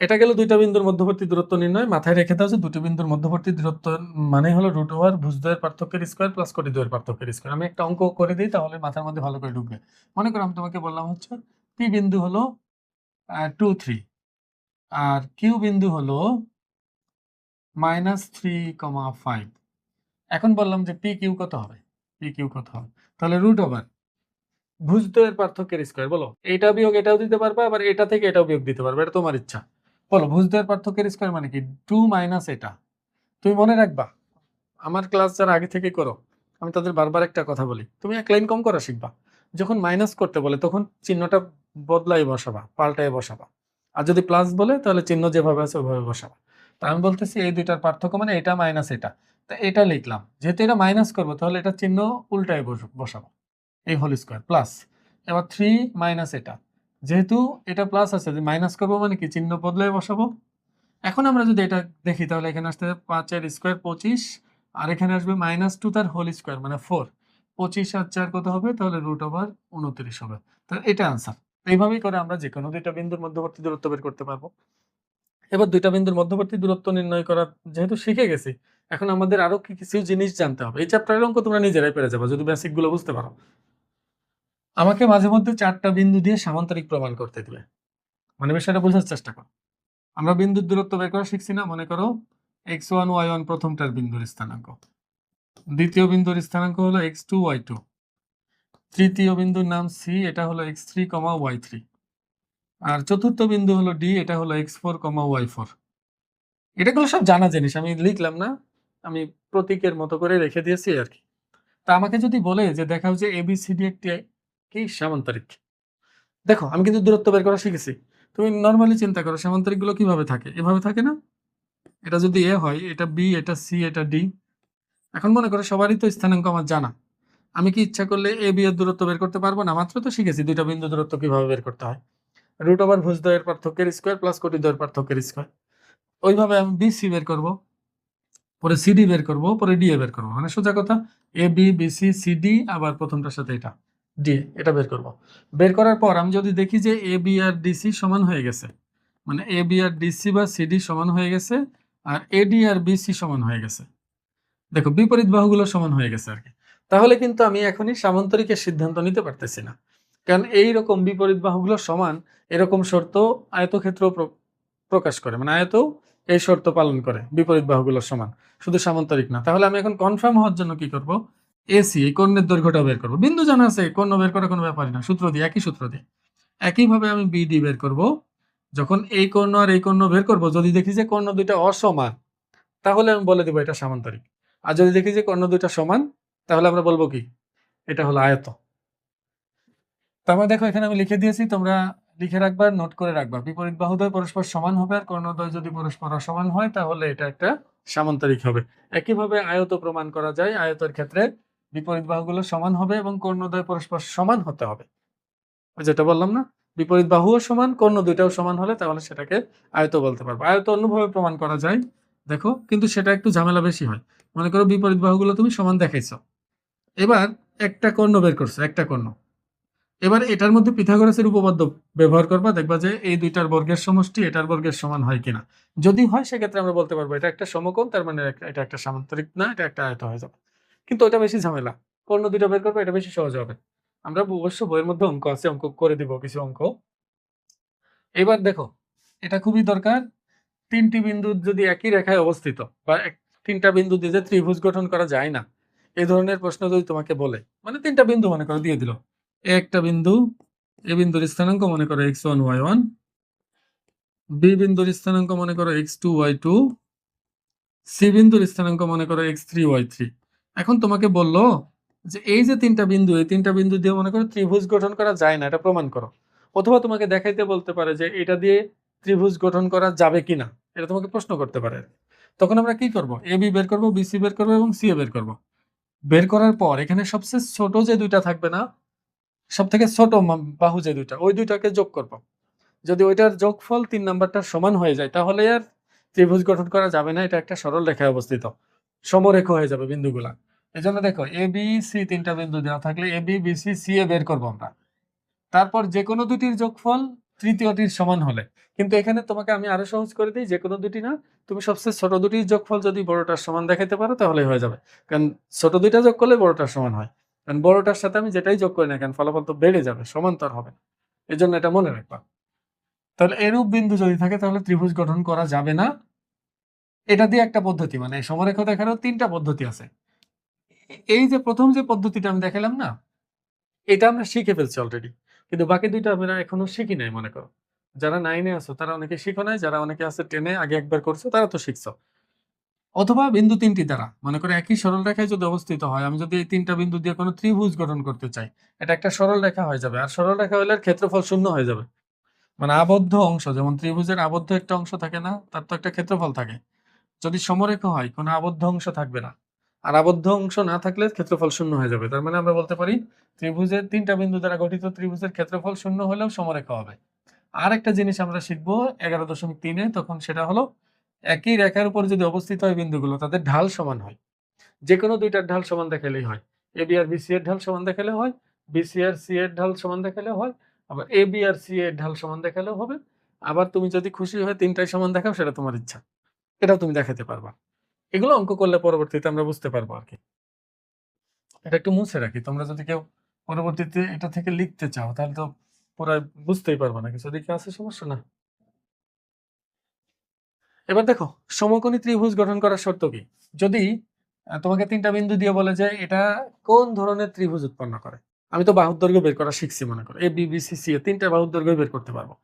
এটা গেল দুইটা বিন্দুর মধ্যবর্তী দূরত্ব নির্ণয়। মাথায় রেখে দাও যে দুটি বিন্দুর মধ্যবর্তী দূরত্ব মানে হলো রুট ওভার ভুজদ্বয়ের পার্থক্যের স্কোয়ার প্লাস কোটিদ্বয়ের পার্থক্যের স্কোয়ার। আমি একটা অঙ্ক করে দিই তাহলে মাথার মধ্যে ভালো করে ঢুকবে। মনে করো আমি তোমাকে বললাম হচ্ছে পি বিন্দু হলো 2 3 আর কিউ বিন্দু হলো -3,5। এখন বললাম যে পি কিউ কত হবে, পি কিউ কত হবে, তাহলে রুট ওভার ভুজদ্বয়ের পার্থক্যের স্কোয়ার। বলো এটা বিয়োগ এটাও দিতে পারবে, আবার এটা থেকে এটাও বিয়োগ দিতে পারবে, এটা তোমার ইচ্ছা। বলো ভুজদ্বয়ের পার্থক্যের স্কোয়ার মানে কি, 2 মাইনাস এটা। তুমি মনে রাখবা, আমার ক্লাস যারা আগে থেকে করো আমি তাদের বারবার একটা কথা বলি, তুমি এক লাইন কম করা শিখবা। যখন মাইনাস করতে বলে তখন চিহ্নটা বদলাই বসাবা, পাল্টায় বসাবা। আর যদি প্লাস বলে তাহলে চিহ্ন যেভাবে আছে ওইভাবে বসাবা। তা আমি বলতেছি এই দুইটার পার্থক্য মানে এটা মাইনাস এটা, তা এটা লিখলাম, যেহেতু এটা মাইনাস করবো তাহলে এটা চিহ্ন উল্টায় বসাবো, এই হোল স্কোয়ার প্লাস। এবার 3 মাইনাস এটা, যেহেতু এটা প্লাস আছে মাইনাস করবো মানে কি চিহ্ন বদলায় বসাবো। এখন আমরা যদি এটা দেখি তাহলে এখানে আসতে 5 এর স্কোয়ার 25, আর এখানে আসবে -2 তার হোল স্কোয়ার মানে 4। 25 আর 4 কত হবে, তাহলে রুট ওভার 29 হবে। তাহলে এটা আনসার। এইভাবেই করে আমরা যে কোনো দুইটা বিন্দুর মধ্যবর্তী দূরত্ব বের করতে পারবো। এবার দুইটা বিন্দুর মধ্যবর্তী দূরত্ব নির্ণয় করা যেহেতু শিখে গেছি, এখন আমাদের আরো কিছু জিনিস জানতে হবে। এই চ্যাপ্টারের অঙ্ক তোমরা নিজেরাই পেরে যাবে যদি বেসিক গুলো বুঝতে পারো। আমাকে মাঝে মধ্যে 4টা বিন্দু দিয়ে সামান্তরিক প্রমাণ করতে দিবে, মানে বিষয়টা বোঝার চেষ্টা করো। আমরা বিন্দুর দূরত্ব বের করা শিখছি না, মনে করো x1 y1 প্রথমটার বিন্দুর স্থানাঙ্ক, দ্বিতীয় বিন্দুর স্থানাঙ্ক হলো x2 y2, তৃতীয় বিন্দুর নাম c, এটা হলো x3, y3, আর চতুর্থ বিন্দু হলো d, এটা হলো x4, y4। এটাগুলো সব জানা জিনিস, আমি লিখলাম না, আমি প্রতীকের মতো করে রেখে দিয়েছি আর কি। তা আমাকে যদি বলে যে দেখাও যে ABCD একটি কি সামান্তরিক, দেখো আমি কিন্তু দূরত্ব বের করা শিখেছি। তুমি নর্মালি চিন্তা করো সামান্তরিক গুলো কিভাবে থাকে, এভাবে থাকে না। এটা যদি এ হয়, এটা বি, এটা সি, এটা ডি। এখন মনে করো সবারই তো স্থানাঙ্ক আমার জানা, আমি কি ইচ্ছা করলে এ বি এর দূরত্ব বের করতে পারবো না? মাত্র তো শিখেছি দুইটা বিন্দু দূরত্ব কিভাবে বের করতে হয়, রুট ওভার ভুজদ্বয়ের পার্থক্যের স্কোয়ার প্লাস কোটিদ্বয়ের পার্থক্যের স্কোয়ার। ওইভাবে আমি বি সি বের করব, পরে সিডি বের করব, পরে ডি এ বের করবো, মানে সোজা কথা A B B C C D, আবার প্রথমটার সাথে এটা ডি, এটা বের করব। বের করার পর আমি যদি দেখি যে এ বি আর ডিসি সমান হয়ে গেছে, মানে এ বি আর ডিসি বা সিডি সমান হয়ে গেছে, আর এডি আর বিসি সমান হয়ে গেছে, দেখো বিপরীত বাহুগুলো সমান হয়ে গেছে আর কি, তাহলে কিন্তু আমি এখনই সামান্তরিকের সিদ্ধান্ত নিতে পারতেছি না। কারণ এই রকম বিপরীত বাহুগুলো সমান এরকম শর্ত আয়তক্ষেত্র প্রকাশ করে, মানে আয়ত এই শর্ত পালন করে, বিপরীত বাহুগুলো সমান, শুধু সামান্তরিক না। তাহলে আমি এখন কনফার্ম হওয়ার জন্য কি করব, এসি এই কর্ণের দৈর্ঘ্যটা বের করব। বিন্দু জানা আছে, কর্ণ বের করা কোনো ব্যাপারই না, সূত্র দিয়ে, একই সূত্র দিয়ে। একইভাবে আমি বিডি বের করব, যখন এই কর্ণ আর এই কর্ণ বের করব, যদি দেখি যে কর্ণ দুইটা অসমান, তাহলে আমি বলে দিব এটা সামান্তরিক। আর যদি দেখি যে কর্ণ দুইটা সমান, তাহলে আমরা বলবো কি এটা হলো আয়ত। তারপর দেখো এখানে আমি লিখে দিয়েছি, তোমরা লিখে রাখবা, নোট করে রাখবা। বিপরীত বাহুদ্বয় পরস্পর সমান হবে আর কর্ণদ্বয় যদি পরস্পর অসমান হয় তাহলে এটা একটা সামান্তরিক হবে। একইভাবে আয়ত প্রমাণ করা যায়। আয়তের ক্ষেত্রে বিপরীত বাহুগুলো সমান হবে এবং কর্ণদ্বয় পরস্পর সমান হতে হবে। যেটা বললাম না, বিপরীত বাহুও সমান, কর্ণ দুইটাও সমান হলে তাহলে সেটাকে আয়ত বলতে পারবো। আয়ত অন্যভাবে প্রমাণ করা যায়, দেখো, কিন্তু সেটা একটু ঝামেলা বেশি হয়। মনে করো বিপরীত বাহুগুলো তুমি সমান দেখাইছো, এবার একটা কর্ণ বের করছো, একটা কর্ণ, এবার এটার মধ্যে পিথাগোরাসের উপপাদ্য ব্যবহার করবা, দেখবা যে এই দুইটার বর্গের সমষ্টি এটার বর্গের সমান হয় কিনা। যদি হয় সেক্ষেত্রে আমরা বলতে পারবো এটা একটা সমকোণ, তার মানে এটা একটা সামান্তরিক না, এটা একটা আয়ত হয়ে যাবে। কিন্তু ওটা বেশি ঝামেলা, কর্ণ দুইটা বের করবো, এটা বেশি সহজ হবে। আমরা অবশ্য বইয়ের মধ্যে অঙ্ক আছে, অঙ্ক করে দিব কিছু অঙ্ক। এবার দেখো, এটা খুবই দরকার। তিনটি বিন্দু যদি একই রেখায় অবস্থিত বা তিনটা বিন্দু দিয়ে যে ত্রিভুজ গঠন করা যায় না, এই ধরনের প্রশ্ন যদি তোমাকে বলে, মানে তিনটা বিন্দু মনে করো দিয়ে দিল, একটা বিন্দু, এ বিন্দুর স্থানাঙ্ক মনে করো x1 y1, বি বিন্দুর স্থানাঙ্ক মনে করো x2 y2, সি বিন্দুর স্থানাঙ্ক মনে করো x3 y3। এখন তোমাকে বললো যে এই যে তিনটা বিন্দু, এই তিনটা বিন্দু দিয়ে মনে করো ত্রিভুজ গঠন করা যায় না, এটা প্রমাণ করো। অথবা তোমাকে দেখাইতে বলতে পারে যে এটা দিয়ে ত্রিভুজ গঠন করা যাবে কিনা, এটা তোমাকে প্রশ্ন করতে পারে। তখন আমরা কি করব, এ বি বের করবো, বিসি বের করবো এবং সি এ বের করবো। বের করার পর এখানে সবচেয়ে ছোট যে দুইটা থাকবে না, সব থেকে ছোট বাহু যে দুইটা, ওই দুইটাকে যোগ করব। যদি ওইটার যোগফল 3 নাম্বারটার সমান হয়ে যায় তাহলে আর ত্রিভুজ গঠন করা যাবে না, এটা একটা সরল রেখায় অবস্থিত, সমরেখ হয়ে যাবে বিন্দুগুলা। এই জন্য দেখো এ বি সি তিনটা বিন্দু দেওয়া থাকলে এ বি বিসি সি এ বের করবো আমরা। তারপর যে কোনো দুটির যোগফল তৃতীয়টির সমান হলে, কিন্তু এখানে তোমাকে আমি আরো সহজ করে দিই, যে কোনো দুটি না, তুমি সবচেয়ে ছোট দুটির যোগফল যদি বড়টার সমান দেখাতে পারো তাহলে হয়ে যাবে। কারণ ছোট দুইটা যোগ করলে বড়টার সমান হয়, কারণ বড়টার সাথে আমি যেটাই যোগ করি না কেন ফলাফল তো বেড়ে যাবে, সমান্তর হবে। এই জন্য এটা মনে রাখবা। তাহলে এরূপ বিন্দু যদি থাকে তাহলে ত্রিভুজ গঠন করা যাবে না। এটা দিয়ে একটা পদ্ধতি, মানে সমরেখ দেখারও তিনটা পদ্ধতি আছে। এই যে প্রথম যে পদ্ধতিটা আমি দেখালাম না, এটা আমরা শিখে ফেলছি অলরেডি, কিন্তু বাকি দুইটা আমরা এখনো শিখি নাই। মনে করো যারা 9-এ আছো তারা অনেকে শিখো নাই, যারা অনেকে আছে 10-এ আগে একবার করছো তারা তো শিখছো। অথবা বিন্দু তিনটি দ্বারা, মনে করো একই সরল রেখায় যদি অবস্থিত হয়, আমি যদি এই তিনটা বিন্দু দিয়ে কোনো ত্রিভুজ গঠন করতে চাই, এটা একটা সরল রেখা হয়ে যাবে, আর সরল রেখা হলে ক্ষেত্রফল শূন্য হয়ে যাবে। মানে আবদ্ধ অংশ, যেমন ত্রিভুজের আবদ্ধ একটা অংশ থাকে না, তার তো একটা ক্ষেত্রফল থাকে। যদি সমরেখ হয় কোনো আবদ্ধ অংশ থাকবে না, আর আবদ্ধ অংশ না থাকলে ক্ষেত্রফল শূন্য হয়ে যাবে। তার মানে আমরা বলতে পারি ত্রিভুজের তিনটা বিন্দু দ্বারা গঠিত ত্রিভুজের ক্ষেত্রফল শূন্য হলেও সমরেখ হবে। আর একটা জিনিস আমরা শিখবো 11.3-এ, তখন সেটা হলো একই রেখার উপর যদি অবস্থিত হয় বিন্দুগুলো, তাদের ঢাল সমান হয়। যে কোনো দুইটার ঢাল সমান দেখালেই হয়। এ বি আর বিসি এর ঢাল সমান দেখালে হয়, বিসি আর সি এর ঢাল সমান দেখালে হয়, আবার এ বি আর সি এর ঢাল সমান দেখালেও হবে। আবার তুমি যদি খুশি হয়ে তিনটাই সমান দেখাও, সেটা তোমার ইচ্ছা, এটাও তুমি দেখাতে পারবা। এগুলো অঙ্ক করলে পরবর্তীতে আমরা বুঝতে পারবো আর কি। এটা একটু মুছে রাখি, তোমরা যদি কেউ পরবর্তীতে এটা থেকে লিখতে চাও তাহলে তো পুরো বুঝতেই পারবে না কিছু, দিকে আছে সমস্যা না। এবার দেখো সমকোণী ত্রিভুজ গঠন করার শর্ত কি। যদি তোমাকে তিনটা বিন্দু দিয়ে বলে যে এটা কোন ধরনের ত্রিভুজ উৎপন্ন করে, আমি তো বাহুর দৈর্ঘ্য বের করা শিখছি, মনে করো এ বি বি সি সি এ তিনটা বাহুর দৈর্ঘ্য বের করতে পারবো।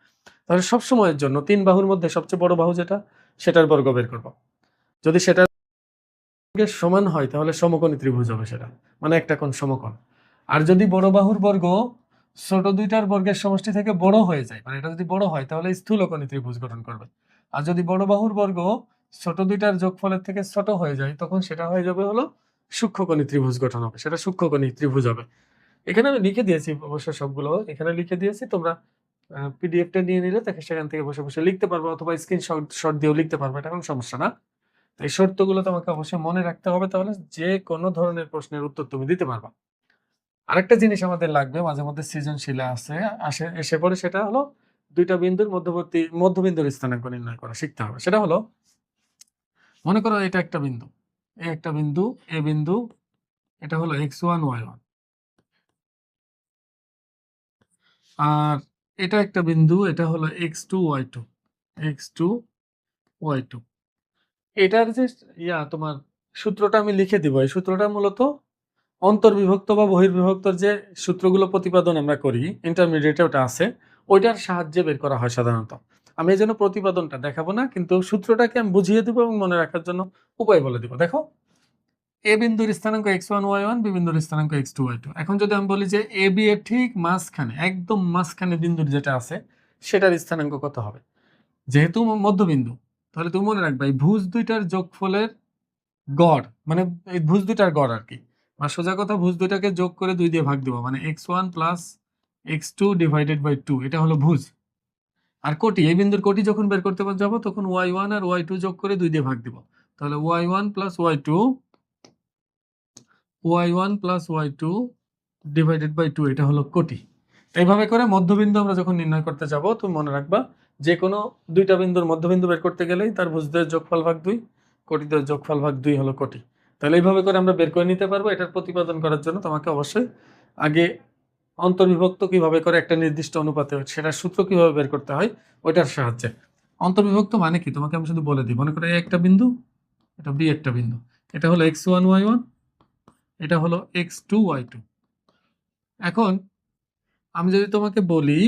তাহলে সব সময়ের জন্য তিন বাহুর মধ্যে সবচেয়ে বড় বাহু যেটা, সেটার বর্গ বের করবো। যদি সেটার সমান হয় তাহলে সমকোণী ত্রিভুজ হবে সেটা, মানে একটা কোণ সমকোণ। আর যদি বড় বাহুর বর্গ ছোট দুইটার বর্গের সমষ্টি থেকে বড় হয়ে যায়, মানে এটা যদি বড় হয় তাহলে স্থূলকোণী ত্রিভুজ গঠন করবে। আর যদি বড় বাহুর বর্গ ছোট দুইটার যোগফলের থেকে ছোট হয়ে যায়, তখন সেটা হয়ে যাবে হলো সূক্ষ্মকোণী ত্রিভুজ গঠন হবে, সেটা সূক্ষ্মকোণী ত্রিভুজ হবে। এখানে আমি লিখে দিয়েছি অবশ্য, সবগুলো এখানে লিখে দিয়েছি, তোমরা পিডিএফটা নিয়ে নিলে তাকে সেখান থেকে বসে বসে লিখতে পারবো, অথবা স্ক্রিনশট শট দিয়েও লিখতে পারবো, এটা কোনো সমস্যা না। এই শর্তগুলো তোমাকে অবশ্যই মনে রাখতে হবে, তাহলে যে কোনো ধরনের প্রশ্নের উত্তর তুমি দিতে পারবা। আরেকটা জিনিস আমাদের লাগবে মাঝে মধ্যে সৃজনশীলে এসে পড়ে, সেটা হলো দুইটা বিন্দুর মধ্যবিন্দুর স্থানাঙ্ক নির্ণয় করা শিখতে হবে। সেটা হলো, মনে করো এটা একটা বিন্দু, এই একটা বিন্দু এ বিন্দু, এটা হলো x1 y1, আর এটা একটা বিন্দু, এটা হলো x2 y2, x2 y2। এটার যে তোমার সূত্রটা আমি লিখে দিব, এই সূত্রটা মূলত অন্তর্বিভক্ত বা বহির্বিভক্তর যে সূত্রগুলো প্রতিপাদন আমরা করি ইন্টারমিডিয়েটে, ওটা আছে, ওইটার সাহায্যে বের করা হয় সাধারণত। আমি এই জন্য প্রতিপাদনটা দেখাবো না, কিন্তু সূত্রটাকে আমি বুঝিয়ে দিব এবং মনে রাখার জন্য উপায় বলে দিব। দেখো, এ বিন্দুর স্থানাঙ্ক x1 y1, বি বিন্দুর স্থানাঙ্ক x2 y2। এখন যদি আমি বলি যে এ বি এর ঠিক মাঝখানে, একদম মাঝখানে বিন্দুর যেটা আছে সেটার স্থানাঙ্ক কত হবে, যেহেতু মধ্যবিন্দু, তাহলে তুমি মনে রাখবে এই ভুজ দুইটার যোগফলের গড়, মানে এই ভুজ দুইটার গড় আর কি, বা সোজা কথা ভুজ দুইটাকে যোগ করে 2 দিয়ে ভাগ দিব, মানে x1 plus x2 divided by 2, এটা হলো ভুজ। আর কোটি, এই বিন্দুর কোটি যখন বের করতে যাবো তখন y1 আর y2 যোগ করে 2 দিয়ে ভাগ দিব, তাহলে y1 plus y2 divided by 2, এটা হলো কোটি। এইভাবে করে মধ্যবিন্দু আমরা যখন নির্ণয় করতে যাব, তুমি মনে রাখবা যে কোনো দুইটা বিন্দুর মধ্যবিন্দু বের করতে গেলেই তার ভুজদ্বয়ের যোগফল ভাগ 2, কোটিদ্বয়ের যোগফল ভাগ 2 হলো কোটি। তাহলে এইভাবে করে আমরা বের করে নিতে পারবো। এটার প্রতিপাদন করার জন্য তোমাকে অবশ্যই আগে অন্তর্বিভক্ত কিভাবে করে একটা নির্দিষ্ট অনুপাতে সেটার সূত্র কিভাবে বের করতে হয় ওইটার সাহায্যে। অন্তর্বিভক্ত মানে কি তোমাকে আমি শুধু বলে দিই। মনে করো এ একটা বিন্দু, এটা বি একটা বিন্দু, এটা হলো x1 y1, এটা হলো x2 y2। এখন আমি যদি তোমাকে বলি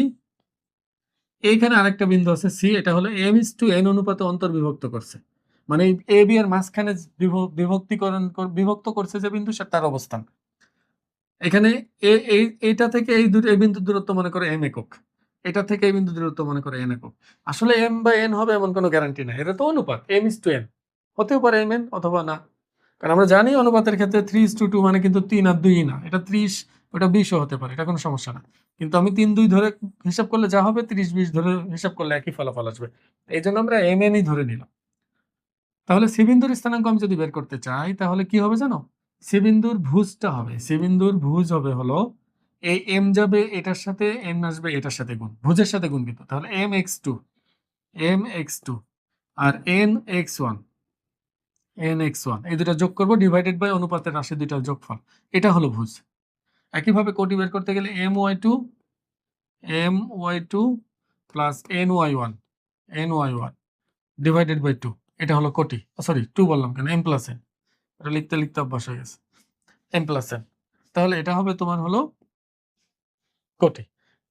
এইখানে আরেকটা বিন্দু আছে সি, এটা হলো m:n অনুপাতে অন্তর্বিভক্ত করছে, মানে এ বি এর মাঝখানে বিভক্ত করছে যে বিন্দু তার অবস্থান। এখানে এইটা থেকে এই বিন্দুর দূরত্ব মনে করে m একক, এটা থেকে এই বিন্দুর দূরত্ব মনে করে n একক। আসলে m বা n হবে এমন কোনো গ্যারান্টি নাই, এটা তো অনুপাত, m:n হতেও পারে mn অথবা না, কারণ আমরা জানি অনুপাতের ক্ষেত্রে 3:2 মানে কিন্তু 3 আর 2 না, এটা 30 ওটা 20ও হতে পারে, এটা কোনো সমস্যা না। কিন্তু আমি 3-2 ধরে হিসাব করলে যা হবে 30-20 ধরে হিসাব করলে একই ফলাফল আসবে, এই জন্য আমরা mnই ধরে নিলাম। তাহলে সি বিন্দুর স্থানাঙ্ক আমি যদি বের করতে চাই তাহলে কি হবে জানো, সি বিন্দুর ভুজটা হবে, সি বিন্দুর ভুজ হবে হলো এই এম যাবে এটার সাথে, এন আসবে এটার সাথে গুণ, ভুজের সাথে গুণ কিন্তু, তাহলে mx2 আর nx1 এই দুটো যোগ করবো ডিভাইডেড বাই অনুপাতের রাশি দুইটার যোগফল, এটা হলো ভুজ। একইভাবে কোটি বের করতে গেলে my2 plus ny1 divided by 2, এটা হলো কোটি। সরি 2 বললাম কেন, m প্লাস n, এটা লিখতে লিখতে অভ্যাস হয়ে গেছে, m প্লাস n। তাহলে এটা হবে তোমার হলো কোটি।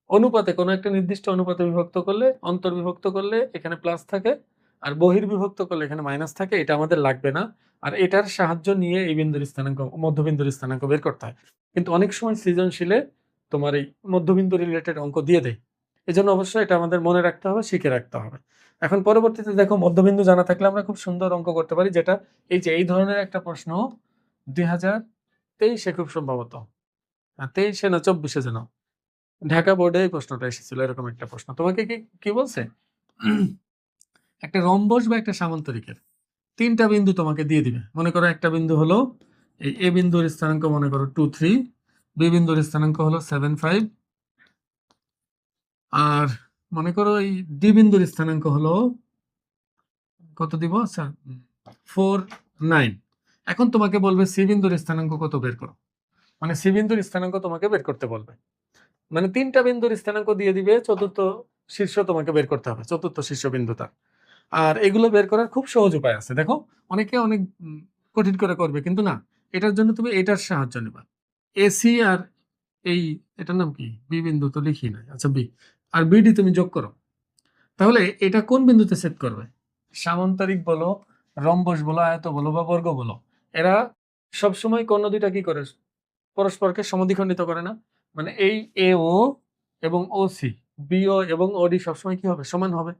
অনুপাতে কোনো একটা নির্দিষ্ট অনুপাতে বিভক্ত করলে, অন্তর্বিভক্ত করলে এখানে প্লাস থাকে, আর বহির্বিভক্ত করলে এখানে মাইনাস থাকে, এটা আমাদের লাগবে না। আর এটার সাহায্য নিয়ে এই বিন্দুর স্থানাঙ্ক, মধ্যবিন্দুর স্থানাঙ্ক বের করতে হয়। কিন্তু অনেক সময় সৃজনশীলে তোমার এই মধ্যবিন্দু রিলেটেড অঙ্ক দিয়ে দেয়, এজন্য অবশ্যই এটা আমাদের মনে রাখতে হবে, শিখে রাখতে হবে। এখন পরবর্তীতে দেখো, মধ্যবিন্দু জানা থাকলে আমরা খুব সুন্দর অঙ্ক করতে পারি, যেটা এই যে এই ধরনের একটা প্রশ্ন 2023-এ খুব সম্ভবত, 23-এ না 24-এ যেন ঢাকা বোর্ডে এই প্রশ্নটা এসেছিল, এরকম একটা প্রশ্ন। তোমাকে কি কি বলছে, একটা রম্বস বা একটা সামান্তরিকের 3টা বিন্দু তোমাকে দিয়ে দিবে। মনে করো একটা বিন্দু হলো এই এ বিন্দুর স্থানাঙ্ক মনে করো 2, 3, বি বিন্দুর স্থানাঙ্ক হলো 7, 5, আর মনে করো এই ডি বিন্দুর স্থানাঙ্ক হলো কত দিব, আচ্ছা 4, 9। এখন তোমাকে বলবে সি বিন্দুর স্থানাঙ্ক কত বের করো, মানে সি বিন্দুর স্থানাঙ্ক তোমাকে বের করতে বলবে, মানে 3টা বিন্দুর স্থানাঙ্ক দিয়ে দিবে, চতুর্থ শীর্ষ তোমাকে বের করতে হবে, চতুর্থ শীর্ষ বিন্দুটা। আর এগুলো বের করার খুব সহজ উপায় আছে, দেখো অনেকে অনেক কঠিন করে করবে, কিন্তু না, এটার জন্য তুমি এটার সাহায্য নিবা। এসি আর এই এটার নাম কি, বি বিন্দু তো লিখি নাই, আচ্ছা বি আর বিডি তুমি যোগ করো, তাহলে এটা কোন বিন্দুতে সেট করবে, সামান্তরিক বলো, রম্বস বলো, আয়ত বলো বা বর্গ বলো, এরা সবসময় কোন দুইটা কি করে পরস্পরকে সমদ্বিখণ্ডিত করে না, মানে এই AO এবং OC, BO এবং OD সবসময় কি হবে, সমান হবে।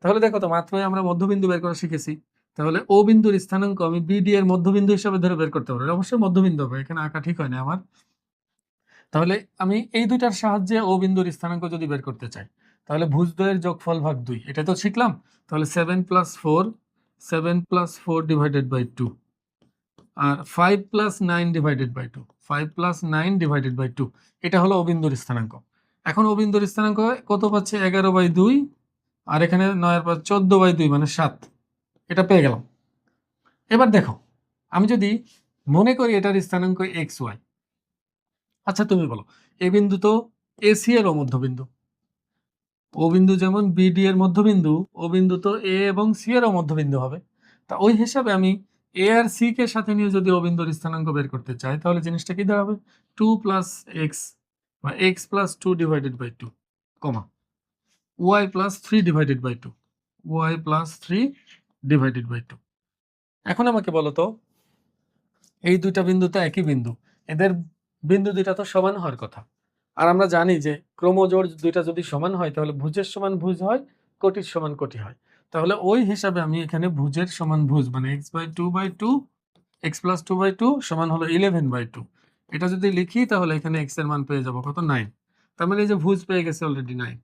তাহলে দেখো তো, মাত্রই আমরা মধ্যবিন্দু বের করা শিখেছি, তাহলে ও বিন্দুর স্থানাঙ্ক আমি BD এর মধ্যবিন্দু হিসেবে ধরে বের করতে পারি, অবশ্যই মধ্যবিন্দু হবে, এখানে আঁকা ঠিক হয় না আমার। তাহলে আমি এই দুইটার সাহায্যে ও বিন্দুর স্থানাঙ্ক যদি বের করতে চাই, তাহলে ভুজদ্বয়ের যোগফল ভাগ 2, এটা তো শিখলাম। তাহলে 7 + 4 ডিভাইডেড বাই 2, আর 5 + 9 ডিভাইডেড বাই 2, 5 + 9 ডিভাইডেড বাই 2, এটা হলো ও বিন্দুর স্থানাঙ্ক। এখন ও বিন্দুর স্থানাঙ্ক কত পাচ্ছে, 11/2, আর এখানে 9/14/2 মানে 7, এটা পেয়ে গেলাম। এবার দেখো, আমি যদি মনে করি এটার স্থানাঙ্ক XY, আচ্ছা তুমি বলো, এ বিন্দু তো AC এর মধ্যবিন্দু, ও বিন্দু যেমন BD এর মধ্যবিন্দু, ও বিন্দু তো A এবং C এর মধ্যবিন্দু হবে। তা ওই হিসাবে আমি A আর C কে সাথে নিয়ে যদি ও বিন্দুর স্থানাঙ্ক বের করতে চাই, তাহলে জিনিসটা কি দাঁড়াবে, 2 + x বা x + 2 divided by 2, comma y plus 3 divided by 2, y plus 3 divided by 2। এখন আমাকে বলো তো, এই দুইটা বিন্দু তো একই বিন্দু, এদের বিন্দু দুইটা তো সমান হওয়ার কথা। আর আমরা জানি যে ক্রমজোড় দুইটা যদি সমান হয় তাহলে ভুজের সমান ভুজ হয়, কোটির সমান কোটি হয়। তাহলে ওই হিসাবে আমি এখানে ভুজের সমান ভুজ মানে x বাই 2/2 x প্লাস 2/2 সমান হলো 11/2, এটা যদি লিখি তাহলে এখানে x এর মান পেয়ে যাবো কত, 9। তার মানে এই যে ভুজ পেয়ে গেছে অলরেডি 9।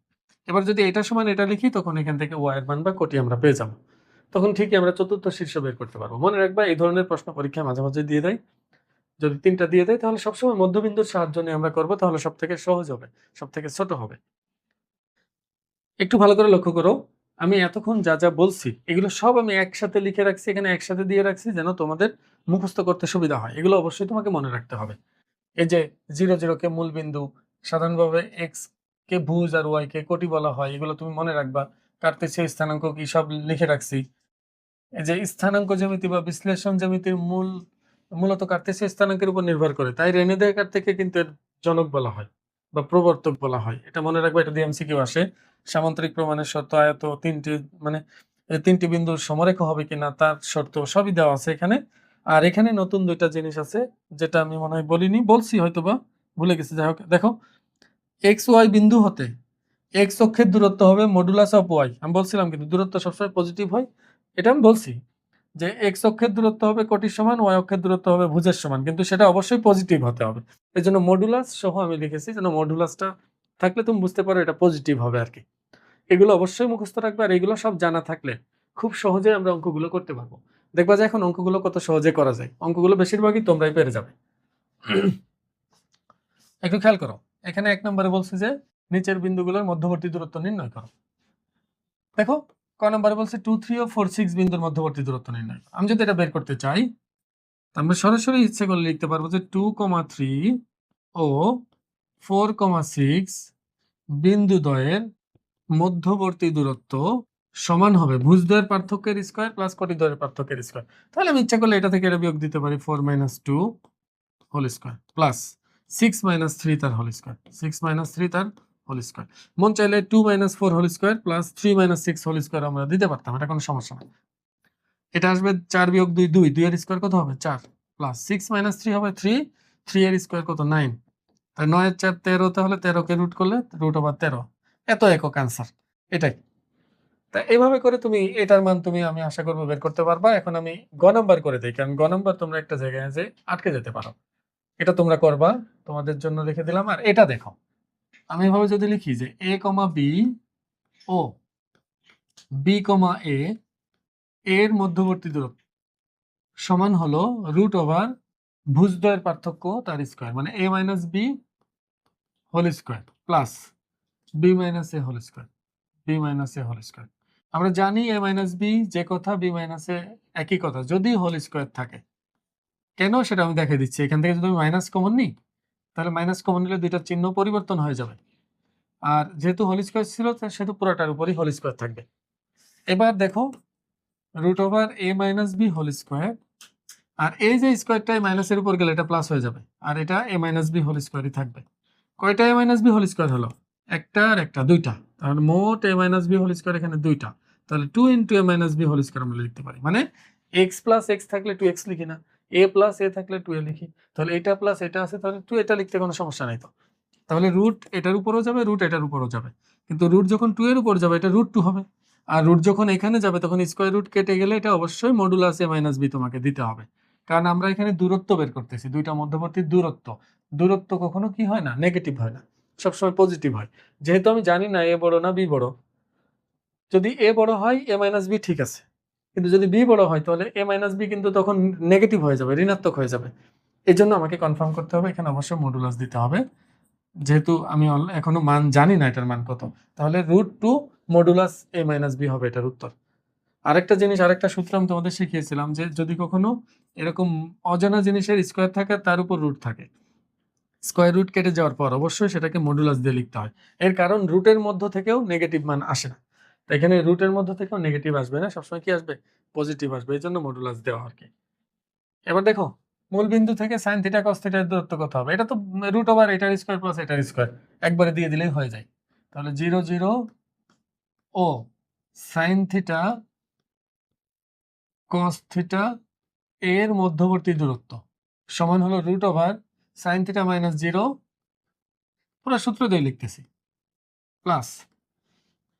এবার যদি এটা সমান এটা লিখি তখন এখান থেকে y এর মান বা কোটি আমরা পেয়ে যাবো। তখন ঠিকই আমরা চতুর্থ শীর্ষ বের করতে পারবো। মনে রাখবা এই ধরনের প্রশ্ন পরীক্ষায় মাঝে মাঝে দিয়ে দেয়। যদি 3টা দিয়ে দেয় তাহলে সবসময় মধ্যবিন্দুর সাহায্য নিয়ে আমরা করবো, তাহলে সব থেকে সহজ হবে, সব থেকে ছোট হবে। একটু ভালো করে লক্ষ্য করো, আমি এতক্ষণ যা যা বলছি এগুলো সব আমি একসাথে লিখে রাখছি, এখানে একসাথে দিয়ে রাখছি যেন তোমাদের মুখস্থ করতে সুবিধা হয়। এগুলো অবশ্যই তোমাকে মনে রাখতে হবে। এই যে 0 কে মূল বিন্দু, সাধারণভাবে এক্স কে ভুজ আর ওয়াই কে কোটি বলা হয়, এগুলো তুমি মনে রাখবা। কার্তেশীয় স্থানাঙ্ক কি সব লিখে রাখছি। এই যে স্থানাঙ্ক জ্যামিতি বা বিশ্লেষণ জ্যামিতির মূলত কার্তেশীয় স্থানাঙ্কের উপর নির্ভর করে, তাই রেনে দেকার থেকে কিন্তু এর জনক বলা হয় বা প্রবর্তক বলা হয়। এটা মনে রাখবা, এটা দিয়ে এমসিকিউ আসে। সামান্তরিক প্রমাণের শর্ত, আয়ত তিনটি মানে এই তিনটি বিন্দুর সমরেখ হবে কিনা তার শর্ত সবই দেওয়া আছে এখানে। আর এখানে নতুন দুইটা জিনিস আছে যেটা আমি মনে হয় বলিনি, বলছি হয়তোবা ভুলে গেছি। যাই হোক, দেখো এক্স ওয়াই বিন্দু হতে এক্স অক্ষের দূরত্ব হবে মডুলাস অফ ওয়াই। আমি বলছিলাম কিন্তু দূরত্ব সবসময় পজিটিভ হয়, এটা আমি বলছি যে এক্স অক্ষের দূরত্ব হবে কোটির সমান, ওয়াই অক্ষের দূরত্ব হবে ভুজের সমান, কিন্তু সেটা অবশ্যই পজিটিভ হতে হবে। এই জন্য মডুলাস সহ আমি লিখেছি, যেন মডুলাসটা থাকলে তুমি বুঝতে পারো এটা পজিটিভ হবে আর কি। এগুলো অবশ্যই মুখস্থ রাখবে, আর এগুলো সব জানা থাকলে খুব সহজে আমরা অঙ্কগুলো করতে পারবো। দেখবা যে এখন অঙ্কগুলো কত সহজে করা যায়, অঙ্কগুলো বেশিরভাগই তোমরাই পেরে যাবে। একটু খেয়াল করো, এখানে 1 নম্বরে বলছে যে নিচের বিন্দুগুলোর মধ্যবর্তী দূরত্ব নির্ণয় করো। দেখো ক নম্বরে বলছে 2, 3 ও 4, 6 বিন্দুর মধ্যবর্তী দূরত্ব নির্ণয় করো। আমি যদি এটা বের করতে চাই, আমরা সরাসরি ইচ্ছে করলে লিখতে পারবো যে 2,3 ও 4,6 বিন্দুদ্বয়ের মধ্যবর্তী দূরত্ব সমান হবে ভুজদ্বয়ের পার্থক্যের স্কয়ার প্লাস কোটিদ্বয়ের পার্থক্যের স্কয়ার। তাহলে আমি ইচ্ছা করলে এটা থেকে এটা বিয়োগ দিতে পারি, 4 - 2 হোল স্কয়ার প্লাস 6 - 3 তার হোল স্কয়ার, 6 - 3 তার হোল স্কয়ার। মন চাইলে 2 - 4 whole square plus 3 - 6 whole square আমরা দিতে পারতাম, এটা কোনো সমস্যা না। এটা আসবে 4 - 2 2, 2 এর স্কয়ার কত হবে 4 প্লাস 6 - 3 হবে 3, 3 এর স্কয়ার কত 9, তাই 9 এর 4 13, তাহলে 13 কে রুট করলে √13, এত একক আনসার। এটাই। তা এভাবে করে তুমি এটার মান তুমি আমি আশা করবো বের করতে পারবা। এখন আমি গ নাম্বার করে দেই, কারণ গ নাম্বার তোমরা একটা জায়গায় যে আটকে যেতে পারো, এটা তোমরা করবা, তোমাদের জন্য রেখে দিলাম। আর এটা দেখো, আমি এভাবে যদি লিখি যে a, b O b, a এর মধ্যবর্তী দূরত্ব সমান হলো √ওভার ভুজদ্বয়ের পার্থক্য তার স্কয়ার, মানে a - b whole square plus b - a whole square, b - a whole square. আমরা জানি a - b যে কথা, b - a একই কথা যদি হোল স্কয়ার থাকে। কেন সেটা আমি দেখিয়ে দিচ্ছি। এখান থেকে যদি আমি মাইনাস কমন নিই তাহলে মাইনাস কমন নিলে দুইটার চিহ্ন পরিবর্তন হয়ে যাবে, আর যেহেতু হোল স্কয়ার ছিল সেহেতু পুরোটার উপরই হোল স্কয়ার থাকবে। এবার দেখো √a - b হোল স্কয়ার, আর এই যে স্কয়ারটা মাইনাসের উপর গেলে এটা প্লাস হয়ে যাবে, আর এটা a - b হোল স্কয়ারই থাকবে। কয়টা a - b হোল স্কয়ার হলো? একটা আর একটা, দুইটা। তাহলে মোট a - b হোল স্কয়ার এখানে দুইটা, তাহলে 2 × a - b হোল স্কয়ার আমরা লিখতে পারি। মানে x + x থাকলে 2x লিখি না, a + a থাকলে 2a লিখি। তাহলে এটা প্লাস এটা আছে, তাহলে 2 এটা লিখতে কোনো সমস্যা নাই তো। তাহলে রুট এটার উপরও যাবে, রুট এটার উপরও যাবে, কিন্তু রুট যখন 2 এর উপর যাবে এটা √2 হবে, আর রুট যখন এখানে যাবে তখন স্কয়ার রুট কেটে গেলে এটা অবশ্যই মডুলাস a - b তোমাকে দিতে হবে, কারণ আমরা এখানে দূরত্ব বের করতেছি, দুইটা মধ্যবর্তী দূরত্ব। দূরত্ব কখনো কি হয় না, নেগেটিভ হয় না, সবসময় পজিটিভ হয়। যেহেতু আমি জানি না a বড় না b বড়, যদি a বড় হয় a - b ঠিক আছে, কিন্তু যদি b বড় হয় তাহলে a - b কিন্তু তখন নেগেটিভ হয়ে যাবে, ঋণাত্মক হয়ে যাবে। এই জন্য আমাকে কনফার্ম করতে হবে এখানে অবশ্যই মডুলাস দিতে হবে, যেহেতু আমি এখনো মান জানি না এটার মান কত। তাহলে √2 মডুলাস a - b হবে এটার উত্তর। আরেকটা জিনিস, আরেকটা সূত্র আমি তোমাদের শিখিয়েছিলাম যে যদি কখনো এরকম অজানা জিনিসের স্কয়ার থাকে তার উপর রুট থাকে, স্কয়ার রুট কেটে যাওয়ার পর অবশ্যই সেটাকে মডুলাস দিয়ে লিখতে হয়। এর কারণ রুটের মধ্য থেকেও নেগেটিভ মান আসে না, তো এখানে রুটের মধ্য থেকেও নেগেটিভ আসবে না, সবসময় কি আসবে, পজিটিভ আসবে, এই জন্য মডুলাস দেওয়া আর কি। এবার দেখো মূল বিন্দু থেকে sin θ cos θ এর দূরত্ব কত হবে? এটা তো √ওভার এটার স্কয়ার প্লাস এটার স্কয়ার, একবারে দিয়ে দিলেই হয়ে যায়। তাহলে 0 0 ও সাইন থিটা কস থিটা এর মধ্যবর্তী দূরত্ব সমান হলো root over sine theta minus 0 পুরো সূত্র দিয়ে লিখতেছি প্লাস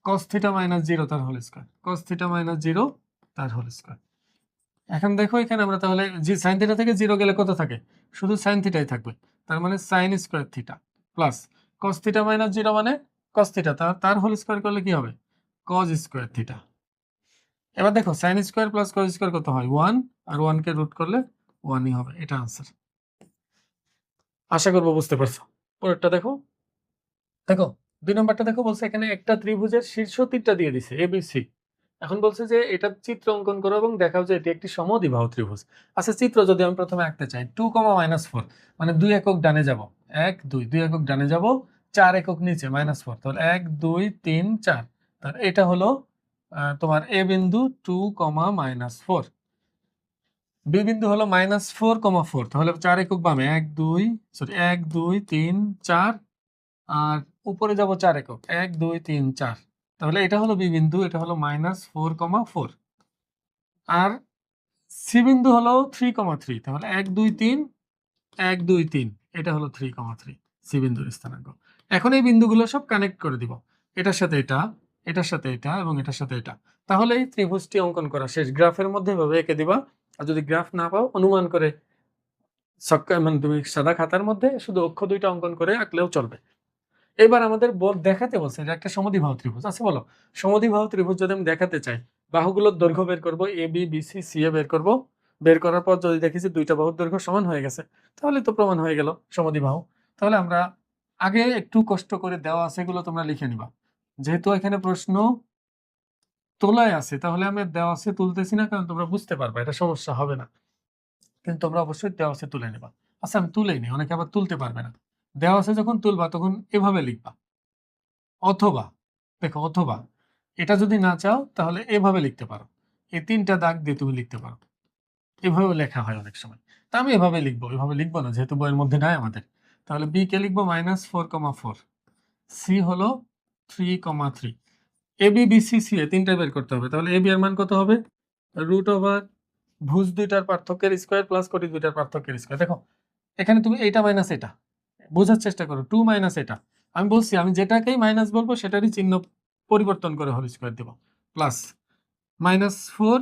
কস থিটা মাইনাস 0 তার whole square cos theta minus 0 তার হোল স্কয়ার। এখন দেখো এখানে আমরা তাহলে যে সাইন থিটা থেকে 0 গেলে কত থাকে, শুধু সাইন থিটাই থাকবে, তার মানে sine square theta plus cos theta minus 0 মানে কস থিটা, তার হোল স্কয়ার করলে কি হবে, কজ স্কয়ার থিটা। এবার দেখো sine square plus cos square কত হয় 1, আর 1 কে রুট করলে 1ই হবে, এটা आंसर। আশা করব বুঝতে পারছো। পরেরটা দেখো, দেখো 2 নম্বরটা দেখো, বলছে এখানে একটা ত্রিভুজের শীর্ষ তীরটা দিয়ে দিছে এবিসি। এখন বলছে যে এটা চিত্র অঙ্কন করো এবং দেখাও যে এটি একটি সমদ্বিবাহু ত্রিভুজ। আচ্ছা চিত্র যদি আমি প্রথমে আঁকতে চাই 2, -4 মানে 2 একক ডানে যাব, 1 2 2 একক ডানে যাব, 4 একক নিচে -4, তাহলে 1 2 3 4, তাহলে এটা হলো তোমার এ বিন্দু 2, -4, বি বিন্দু হলো -4, 4, তাহলে 4 একক বামে 1 2 3 4, আর উপরে যাব 4 একক 1 2 3 4, তাহলে এটা হলো বি বিন্দু, এটা হলো -4, 4, আর সি বিন্দু হলো 3, 3, তাহলে 1 2 3 1 2 3, এটা হলো 3, 3 সি বিন্দুর স্থানাঙ্ক। এখন এই বিন্দুগুলো সব কানেক্ট করে দিব, এটার সাথে এটা, এটার সাথে এটা এবং এটার সাথে এটা, তাহলে এই ত্রিভুজটি অঙ্কন করা শেষ। গ্রাফের মধ্যে এভাবে এঁকে দিবা, আর যদি গ্রাফ না পাও অনুমান করে মানে তুমি সাদা খাতার মধ্যে শুধু অক্ষ দুইটা অঙ্কন করে আঁকলেও চলবে। এবার আমাদের দেখাতে বলছে যে একটা সমদ্বিবাহু ত্রিভুজ আছে, বলো সমদ্বিবাহু ত্রিভুজ যদি আমি দেখাতে চাই, বাহুগুলোর দৈর্ঘ্য বের করব, এ বি বি সি সি এ বের করব, বের করার পর যদি দেখি যে দুইটা বাহুর দৈর্ঘ্য সমান হয়ে গেছে, তাহলে তো প্রমাণ হয়ে গেল সমদ্বিবাহু। তাহলে আমরা আগে একটু কষ্ট করে দেওয়া আছে এগুলো তোমরা লিখে নিবা, যেহেতু এখানে প্রশ্ন তোলায় আছে তাহলে আমি দেওয়া আছে তুলতেছি না, কারণ তোমরা বুঝতে পারবা, এটা সমস্যা হবে না, কিন্তু তোমরা অবশ্যই দেওয়া আছে তুলে নেবা। আচ্ছা আমি তুলেই নি, অনেকে আবার তুলতে পারবে না, দেওয়া আছে যখন তুলবা তখন এভাবে লিখবা, অথবা দেখো অথবা এটা যদি না চাও তাহলে এভাবে লিখতে পারো, এই 3টা দাগ দিয়ে তুমি লিখতে পারো, এভাবেও লেখা হয় অনেক সময়। তা আমি এভাবে লিখবো, এভাবে লিখবো না যেহেতু বইয়ের মধ্যে নাই আমাদের, তাহলে বি কে লিখবো -4, 4, সি হলো 3, 3, এ বি বি সি সি এ 3টা বের করতে হবে, তাহলে এ বি এর মান কত হবে, রুট ওভার ভুজ দুইটার পার্থক্যের স্কয়ার প্লাস কোটি দুইটার পার্থক্যের স্কয়ার। দেখো এখানে তুমি এইটা মাইনাস এটা বোঝার চেষ্টা করো, 2 মাইনাস এটা, আমি বলছি আমি যেটাকেই মাইনাস বলবো সেটারই চিহ্ন পরিবর্তন করে হোল স্কয়ার দেব, প্লাস -4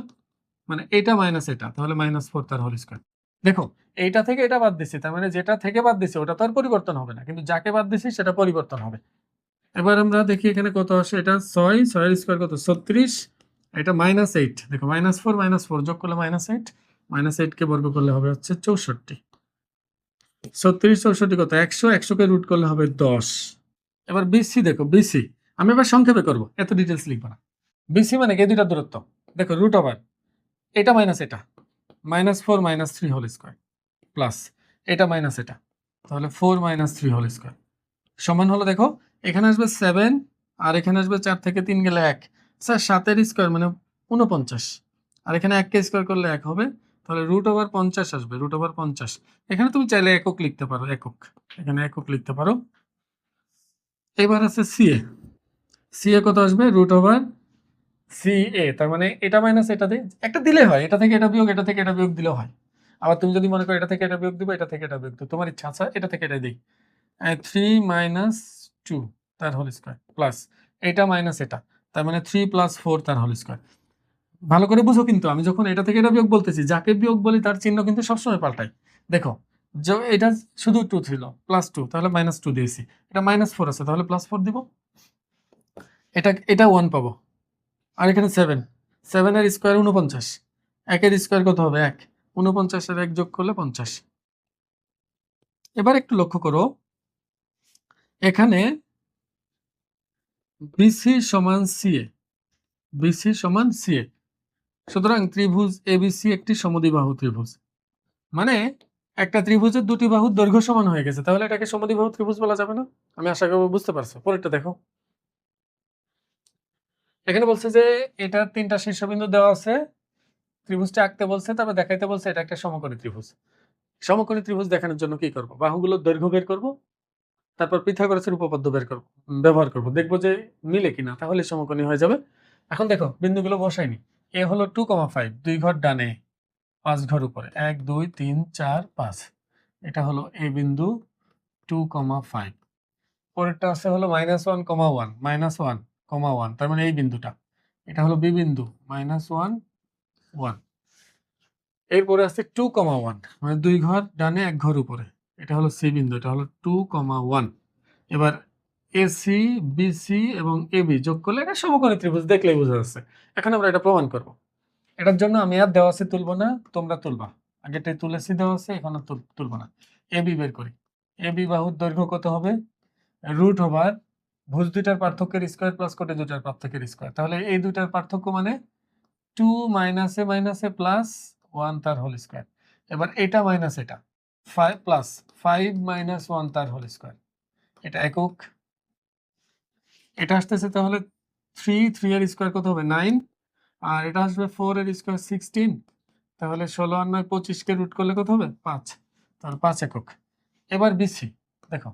মানে এটা মাইনাস এটা, তাহলে -4 তার হোল স্কয়ার। দেখো এইটা থেকে এটা বাদ দিছি, তার মানে যেটা থেকে বাদ দিছি ওটা তো আর পরিবর্তন হবে না, কিন্তু যাকে বাদ দিছি সেটা পরিবর্তন হবে। এবার আমরা দেখি এখানে কত আসে, এটা 6, 6 এর স্কয়ার কত 36, এটা -8, দেখো -4 -4 যোগ করলে -8, -8 কে বর্গ করলে হবে হচ্ছে 64, 36 64 কত 100, 100 কে রুট করলে হবে 10। এবার বিসি দেখো, বিসি আমি এবার সংক্ষেপে করব, এত ডিটেইলস লিখব না। বিসি মানে এই দুইটা দূরত্ব, দেখো রুট ওভার এটা মাইনাস এটা -4 -3 হোল স্কয়ার প্লাস এটা মাইনাস এটা, তাহলে 4 -3 হোল স্কয়ার সমান হলো, দেখো এখানে আসবে 7 আর এখানে আসবে 4 থেকে 3 গেলে 1, স্যার 7 এর স্কয়ার মানে 49, আর এখানে 1 কে স্কয়ার করলে 1 হবে, তাহলে রুট ওভার 50 আসবে, রুট ওভার 50। এখানে তুমি চাইলে একক লিখতে পারো, একক এখানে একক লিখতে পারো। এবার আছে সিএ, সিএ কত আসবে, রুট ওভার সিএ, তার মানে এটা মাইনাস এটা দিয়ে একটা দিলে হয়, এটা থেকে এটা বিয়োগ, এটা থেকে এটা বিয়োগ দিলেও হয়। আবার তুমি যদি মনে করো এটা থেকে এটা বিয়োগ দিবে, এটা থেকে এটা বিয়োগ দিবে, তোমার ইচ্ছা আছে, এটা থেকে এটা দিই 3 - 2 তার হোল স্কয়ার প্লাস এটা মাইনাস এটা, তার মানে 3 + 4 তার হোল স্কয়ার। ভালো করে বুঝো, কিন্তু আমি যখন এটা থেকে এটা বিয়োগ বলতেছি, যাকে বিয়োগ বলি তার চিহ্ন কিন্তু সবসময় পাল্টাই। দেখো এটা শুধু 2 ছিল +2, তাহলে -2 দিয়েছি, এটা -4 আছে তাহলে +4 দিব, এটা 1 পাবো, আর এখানে 7, 7 এর স্কয়ার 49, 1 এর স্কয়ার কত হবে 1, 49 এর 1 যোগ করলে 50। এবার একটু লক্ষ্য করো এখানে বিসি সমান সিএ, বিসি সমান সিএ, সুতরাং ত্রিভুজ এবিসি একটি সমদ্বিবাহু ত্রিভুজ, মানে একটা ত্রিভুজের দুটি বাহুর দৈর্ঘ্য সমান হয়ে গেছে, তাহলে এটাকে সমদ্বিবাহু ত্রিভুজ বলা যাবে না? আমি আশা করি বুঝতে পারছো। পরেরটা দেখো, এখানে বলছে যে এটার 3টা শীর্ষবিন্দু দেওয়া আছে, ত্রিভুজটা আঁকতে বলছে, তারপর দেখাইতে বলছে এটা একটা সমকোণী ত্রিভুজ। সমকোণী ত্রিভুজ দেখানোর জন্য কি করব, বাহুগুলোর দৈর্ঘ্য বের করব, তারপর পিথাগোরাসের উপপাদ্য ব্যবহার করব, দেখবো যে মিলে কিনা, তাহলে সমকোণী হয়ে যাবে। এখন দেখো বিন্দুগুলো বসাইনি। এ হলো 2,5, 2 ঘর ডানে 5 ঘর উপরে, 1 2 3 4 5, এটা হলো এ বিন্দু 2,5। পরেরটা আছে হলো -1, -1, -1, -1, তার মানে এই বিন্দুটা, এটা হলো বি বিন্দু -1 1। এরপরে আছে 2,1, মানে 2 ঘর ডানে 1 ঘর উপরে, এটা হলো সি বিন্দু, এটা হলো 2,1। এবার এসি বিসি এবং এবি যোগ করলে এটা সমকোণী ত্রিভুজ, দেখলেই বোঝা যাচ্ছে। এখন আমরা এটা প্রমাণ করব। এটার জন্য আমি আর দেওয়া আছে তুলব না, তোমরা তুলবা। আগেটাই তুলেছি, দেওয়া আছে, এখন আর তুলব না। এবি বের করি। এবি বাহুর দৈর্ঘ্য কত হবে? রুট ওভার ভুজ দুইটার পার্থক্যের স্কয়ার প্লাস কোটে দুইটার পার্থক্যের স্কয়ার। তাহলে এই দুইটার পার্থক্য মানে 2 মাইনাসে মাইনাসে প্লাস 1 তার হোল স্কয়ার। এবার এটা মাইনাস এটা 5 প্লাস 5 মাইনাস 1 তার হোল স্কয়ার, এটা একক। এটা আসতেছে তাহলে 3 এর স্কয়ার কত হবে? 9। আর এটা আসবে 4 এর স্কয়ার 16। তাহলে 16 আর 9 25 কে রুট করলে কত হবে? 5। তাহলে 5 একক। এবার বিসি দেখো,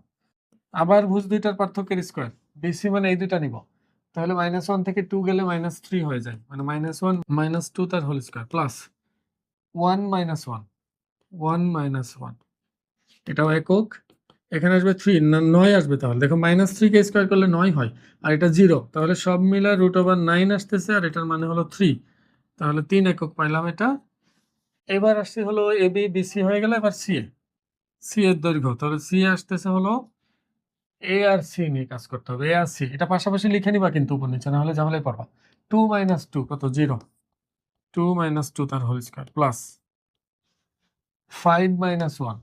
আবার ভুজ দুইটার পার্থক্যের স্কয়ার, বিসি মানে এই দুইটা নিব। তাহলে -1 থেকে 2 গেলে -3 হয়ে যায়, মানে -1 -2 তার হোল স্কয়ার প্লাস 1 -1 1 -1, এটাও একক। এখানে আসবে 3, 9 আসবে। তাহলে দেখো -3 কে স্কয়ার করলে 9 হয়, আর এটা 0, তাহলে সব মিলে √9 আসতেছে, আর এটার মানে হলো 3। তাহলে 3 একক পাইলাম এটা। এবার আসছে হলো এবি বিসি হয়ে গেল। এবার সি এর দৈর্ঘ্য, তাহলে সি আসতেছে হলো এ আর সি নিয়ে কাজ করতে হবে। এ আর সি এটা পাশাপাশি লিখে নিবা কিন্তু উপর নিচে, না হলে ঝামেলায় পড়বা। 2 - 2 কত? 0। 2 - 2 তার হোল স্কয়ার প্লাস 5 - 1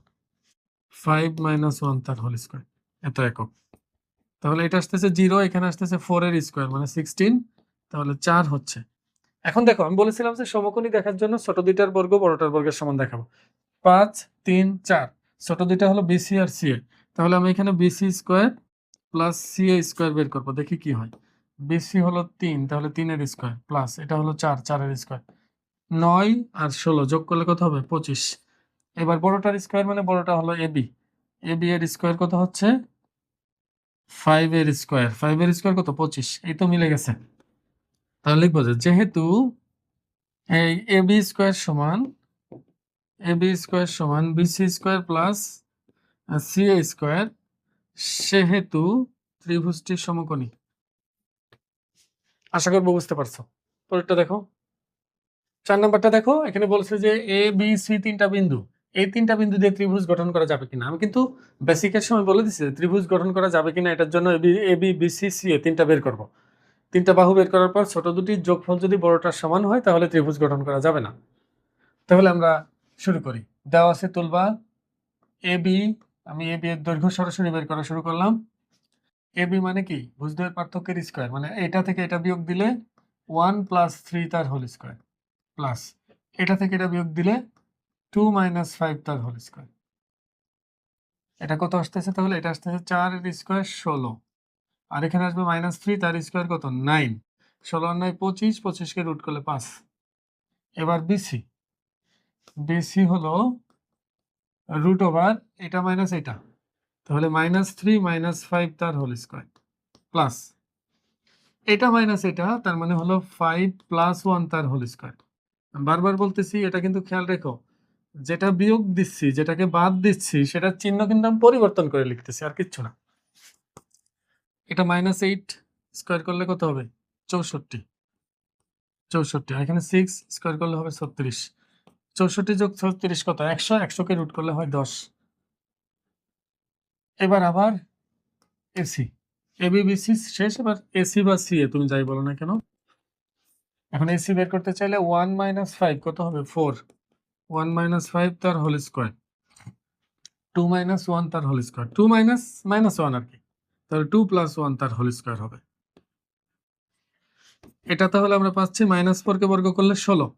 5 - 1 তার হোল স্কয়ার, এত একক। তাহলে এটা আসতেছে 0, এখানে আসতেছে 4 এর স্কয়ার মানে 16, তাহলে 4 হচ্ছে। এখন দেখো আমি বলেছিলাম যে সমকোণী দেখার জন্য ছোট দুইটার বর্গ বড়টার বর্গের সমান দেখাবো। 5 3 4, ছোট দুইটা হলো বিসি আর সিএ। তাহলে আমি এখানে BC square plus CA square বের করবো, দেখি কি হয়। বিসি হলো 3, তাহলে 3 এর স্কয়ার প্লাস এটা হলো 4 4 এর স্কয়ার, 9 আর 16 যোগ করলে কত হবে? 25। এবার বড়টার স্কয়ার মানে বড়টা হলো এবি, এবি এর স্কয়ার কত হচ্ছে? 5 এর স্কয়ার, 5 এর স্কয়ার কত? 25। এই তো মিলে গেছে। তাহলে লিখবো যে যেহেতু এই এবি স্কয়ার সমান BC square plus CA square, সেহেতু ত্রিভুজটি সমকোণী। আশা করবো বুঝতে পারছো। পরেরটা দেখো, 4 নাম্বারটা দেখো। এখানে বলছে যে এ বি সি তিনটা বিন্দু, এই তিনটা বিন্দু দিয়ে ত্রিভুজ গঠন করা যাবে কিনা। আমি কিন্তু বেসিকের সময় বলে দিচ্ছি ত্রিভুজ গঠন করা যাবে কিনা, এটার জন্য এ বি বিসি সি এ তিনটা বের করব। তিনটা বাহু বের করার পর ছোট দুটির যোগফল যদি বড়টার সমান হয় তাহলে ত্রিভুজ গঠন করা যাবে না। তাহলে আমরা শুরু করি। দেওয়া আছে তুলবা এ বি, আমি এ বি এর দৈর্ঘ্য সরাসরি বের করা শুরু করলাম। এ বি মানে কি? ভুজদ্বয়ের পার্থক্যের স্কয়ার, মানে এটা থেকে এটা বিয়োগ দিলে 1 + 3 তার হোল স্কয়ার প্লাস এটা থেকে এটা বিয়োগ দিলে 2 - 5 তার হোল স্কয়ার। এটা কত আসতেছে? তাহলে এটা আসতেছে 4 এর স্কয়ার 16, আর এখানে আসবে -3 তার স্কয়ার কত? 9। 16 আর 9 25, 25 কে রুট করলে 5। এবার বিসি, বিসি হলো রুট ওভার এটা মাইনাস এটা, তাহলে -3 - 5 তার হোল স্কয়ার প্লাস এটা মাইনাস এটা, তার মানে হলো 5 + 1 তার হোল স্কয়ার। বারবার বলতেছি এটা কিন্তু খেয়াল রেখো, যেটা বিয়োগ দিচ্ছি যেটাকে বাদ দিচ্ছি সেটার চিহ্ন কিন্তু আমি পরিবর্তন করে লিখতেছি, আর কিচ্ছু না। এটা -8 স্কয়ার করলে কত হবে? 64। 64, আর এখানে 6 স্কয়ার করলে হবে 36। 64 যোগ 36 কত? 100, 100 কে রুট করলে হয় 10। এবার আবার এসি, এবি বিসি শেষ, এবার এসি বা সিএ তুমি যাই বলো না কেন। এখন এসি বের করতে চাইলে 1 - 5 কত হবে? 4। 1 - 5 তার হোল স্কয়ার, 2 - 1 তার হোল স্কয়ার, 2 -1 আর কি, তাহলে 2 + 1 তার হোল স্কয়ার হবে। এটা তাহলে আমরা পাচ্ছি -4 কে বর্গ করলে 16,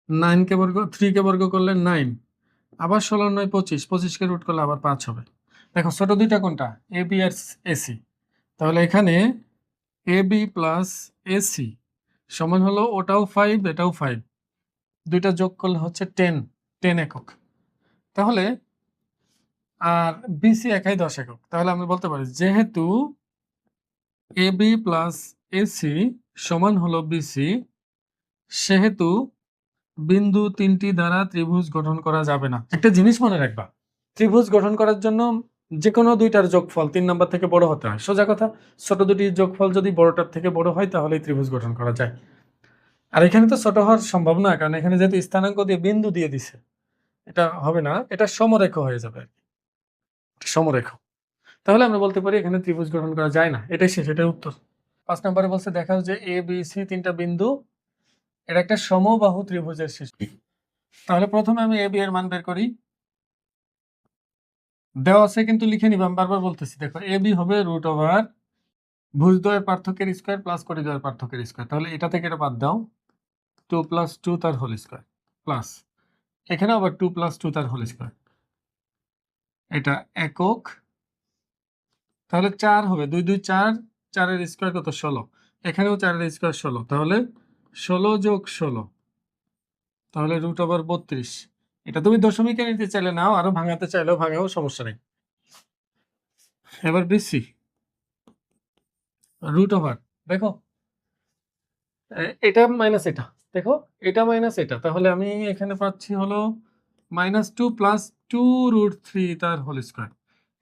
9 কে বর্গ 3 কে বর্গ করলে 9, আবার 16 9 25, 25 কে রুট করলে আবার 5 হবে। দেখো ছোট দুইটা কোনটা? A B R AC. তাহলে এখানে এ বি প্লাস এসি সমান হলো ওটাও 5 এটাও 5, দুইটা যোগ করলে হচ্ছে 10 একক। তাহলে আর বিসি একাই 10 একক। তাহলে আমরা বলতে পারি যেহেতু এবি প্লাস এসি সমান হলো বিসি, সেহেতু বিন্দু 3টি দ্বারা ত্রিভুজ গঠন করা যাবে না। একটা জিনিস মনে রাখবা, ত্রিভুজ গঠন করার জন্য যেকোনো দুইটার যোগফল 3 নাম্বার থেকে বড় হতে হয়। সোজা কথা, ছোট দুটির যোগফল যদি বড়টার থেকে বড় হয় তাহলেই ত্রিভুজ গঠন করা যায়। আর এখানে তো ছোট হওয়ার সম্ভব না, কারণ এখানে যেহেতু স্থানাঙ্ক দিয়ে বিন্দু দিয়ে দিছে, এটা হবে না, এটা সমরেখ হয়ে যাবে আর কি, সমরেখ। তাহলে আমরা বলতে পারি এখানে ত্রিভুজ গঠন করা যায় না। এটাই শেষ, এটাই উত্তর। 5 নম্বরে বলছে দেখাও যে এ বি সি তিনটা বিন্দু এটা একটা সমবাহু ত্রিভুজের সৃষ্টি। তাহলে প্রথমে আমি এ বি এর মান বের করি। দেওয়া আছে কিন্তু লিখে নিব, আমি বারবার বলতেছি। দেখো এ বি হবে √, ভুজদ্বয়ের পার্থক্যের স্কয়ার প্লাস কটিদ্বয়ের পার্থক্যের স্কয়ার। তাহলে এটা থেকে এটা বাদ দাও, 2 + 2 তার হোল স্কয়ার প্লাস এখানে আবার 2 + 2 তার হোল স্কয়ার। এটা একক, তাহলে 4 হবে, 2 2 4, 4 এর স্কয়ার কত 16, এখানেও 4 এর স্কয়ার 16, তাহলে 16 + 16, তাহলে √32। এটা তুমি দশমিকে নিতে চাইলে নাও, আরো ভাঙাতে চাইলেও ভাঙাও, সমস্যা নেই। এবার বিসি √, দেখো এটা মাইনাস এটা, দেখো এটা মাইনাস এটা, তাহলে আমি এখানে পাচ্ছি হলো -2 + 2√3 তার হোল স্কয়ার।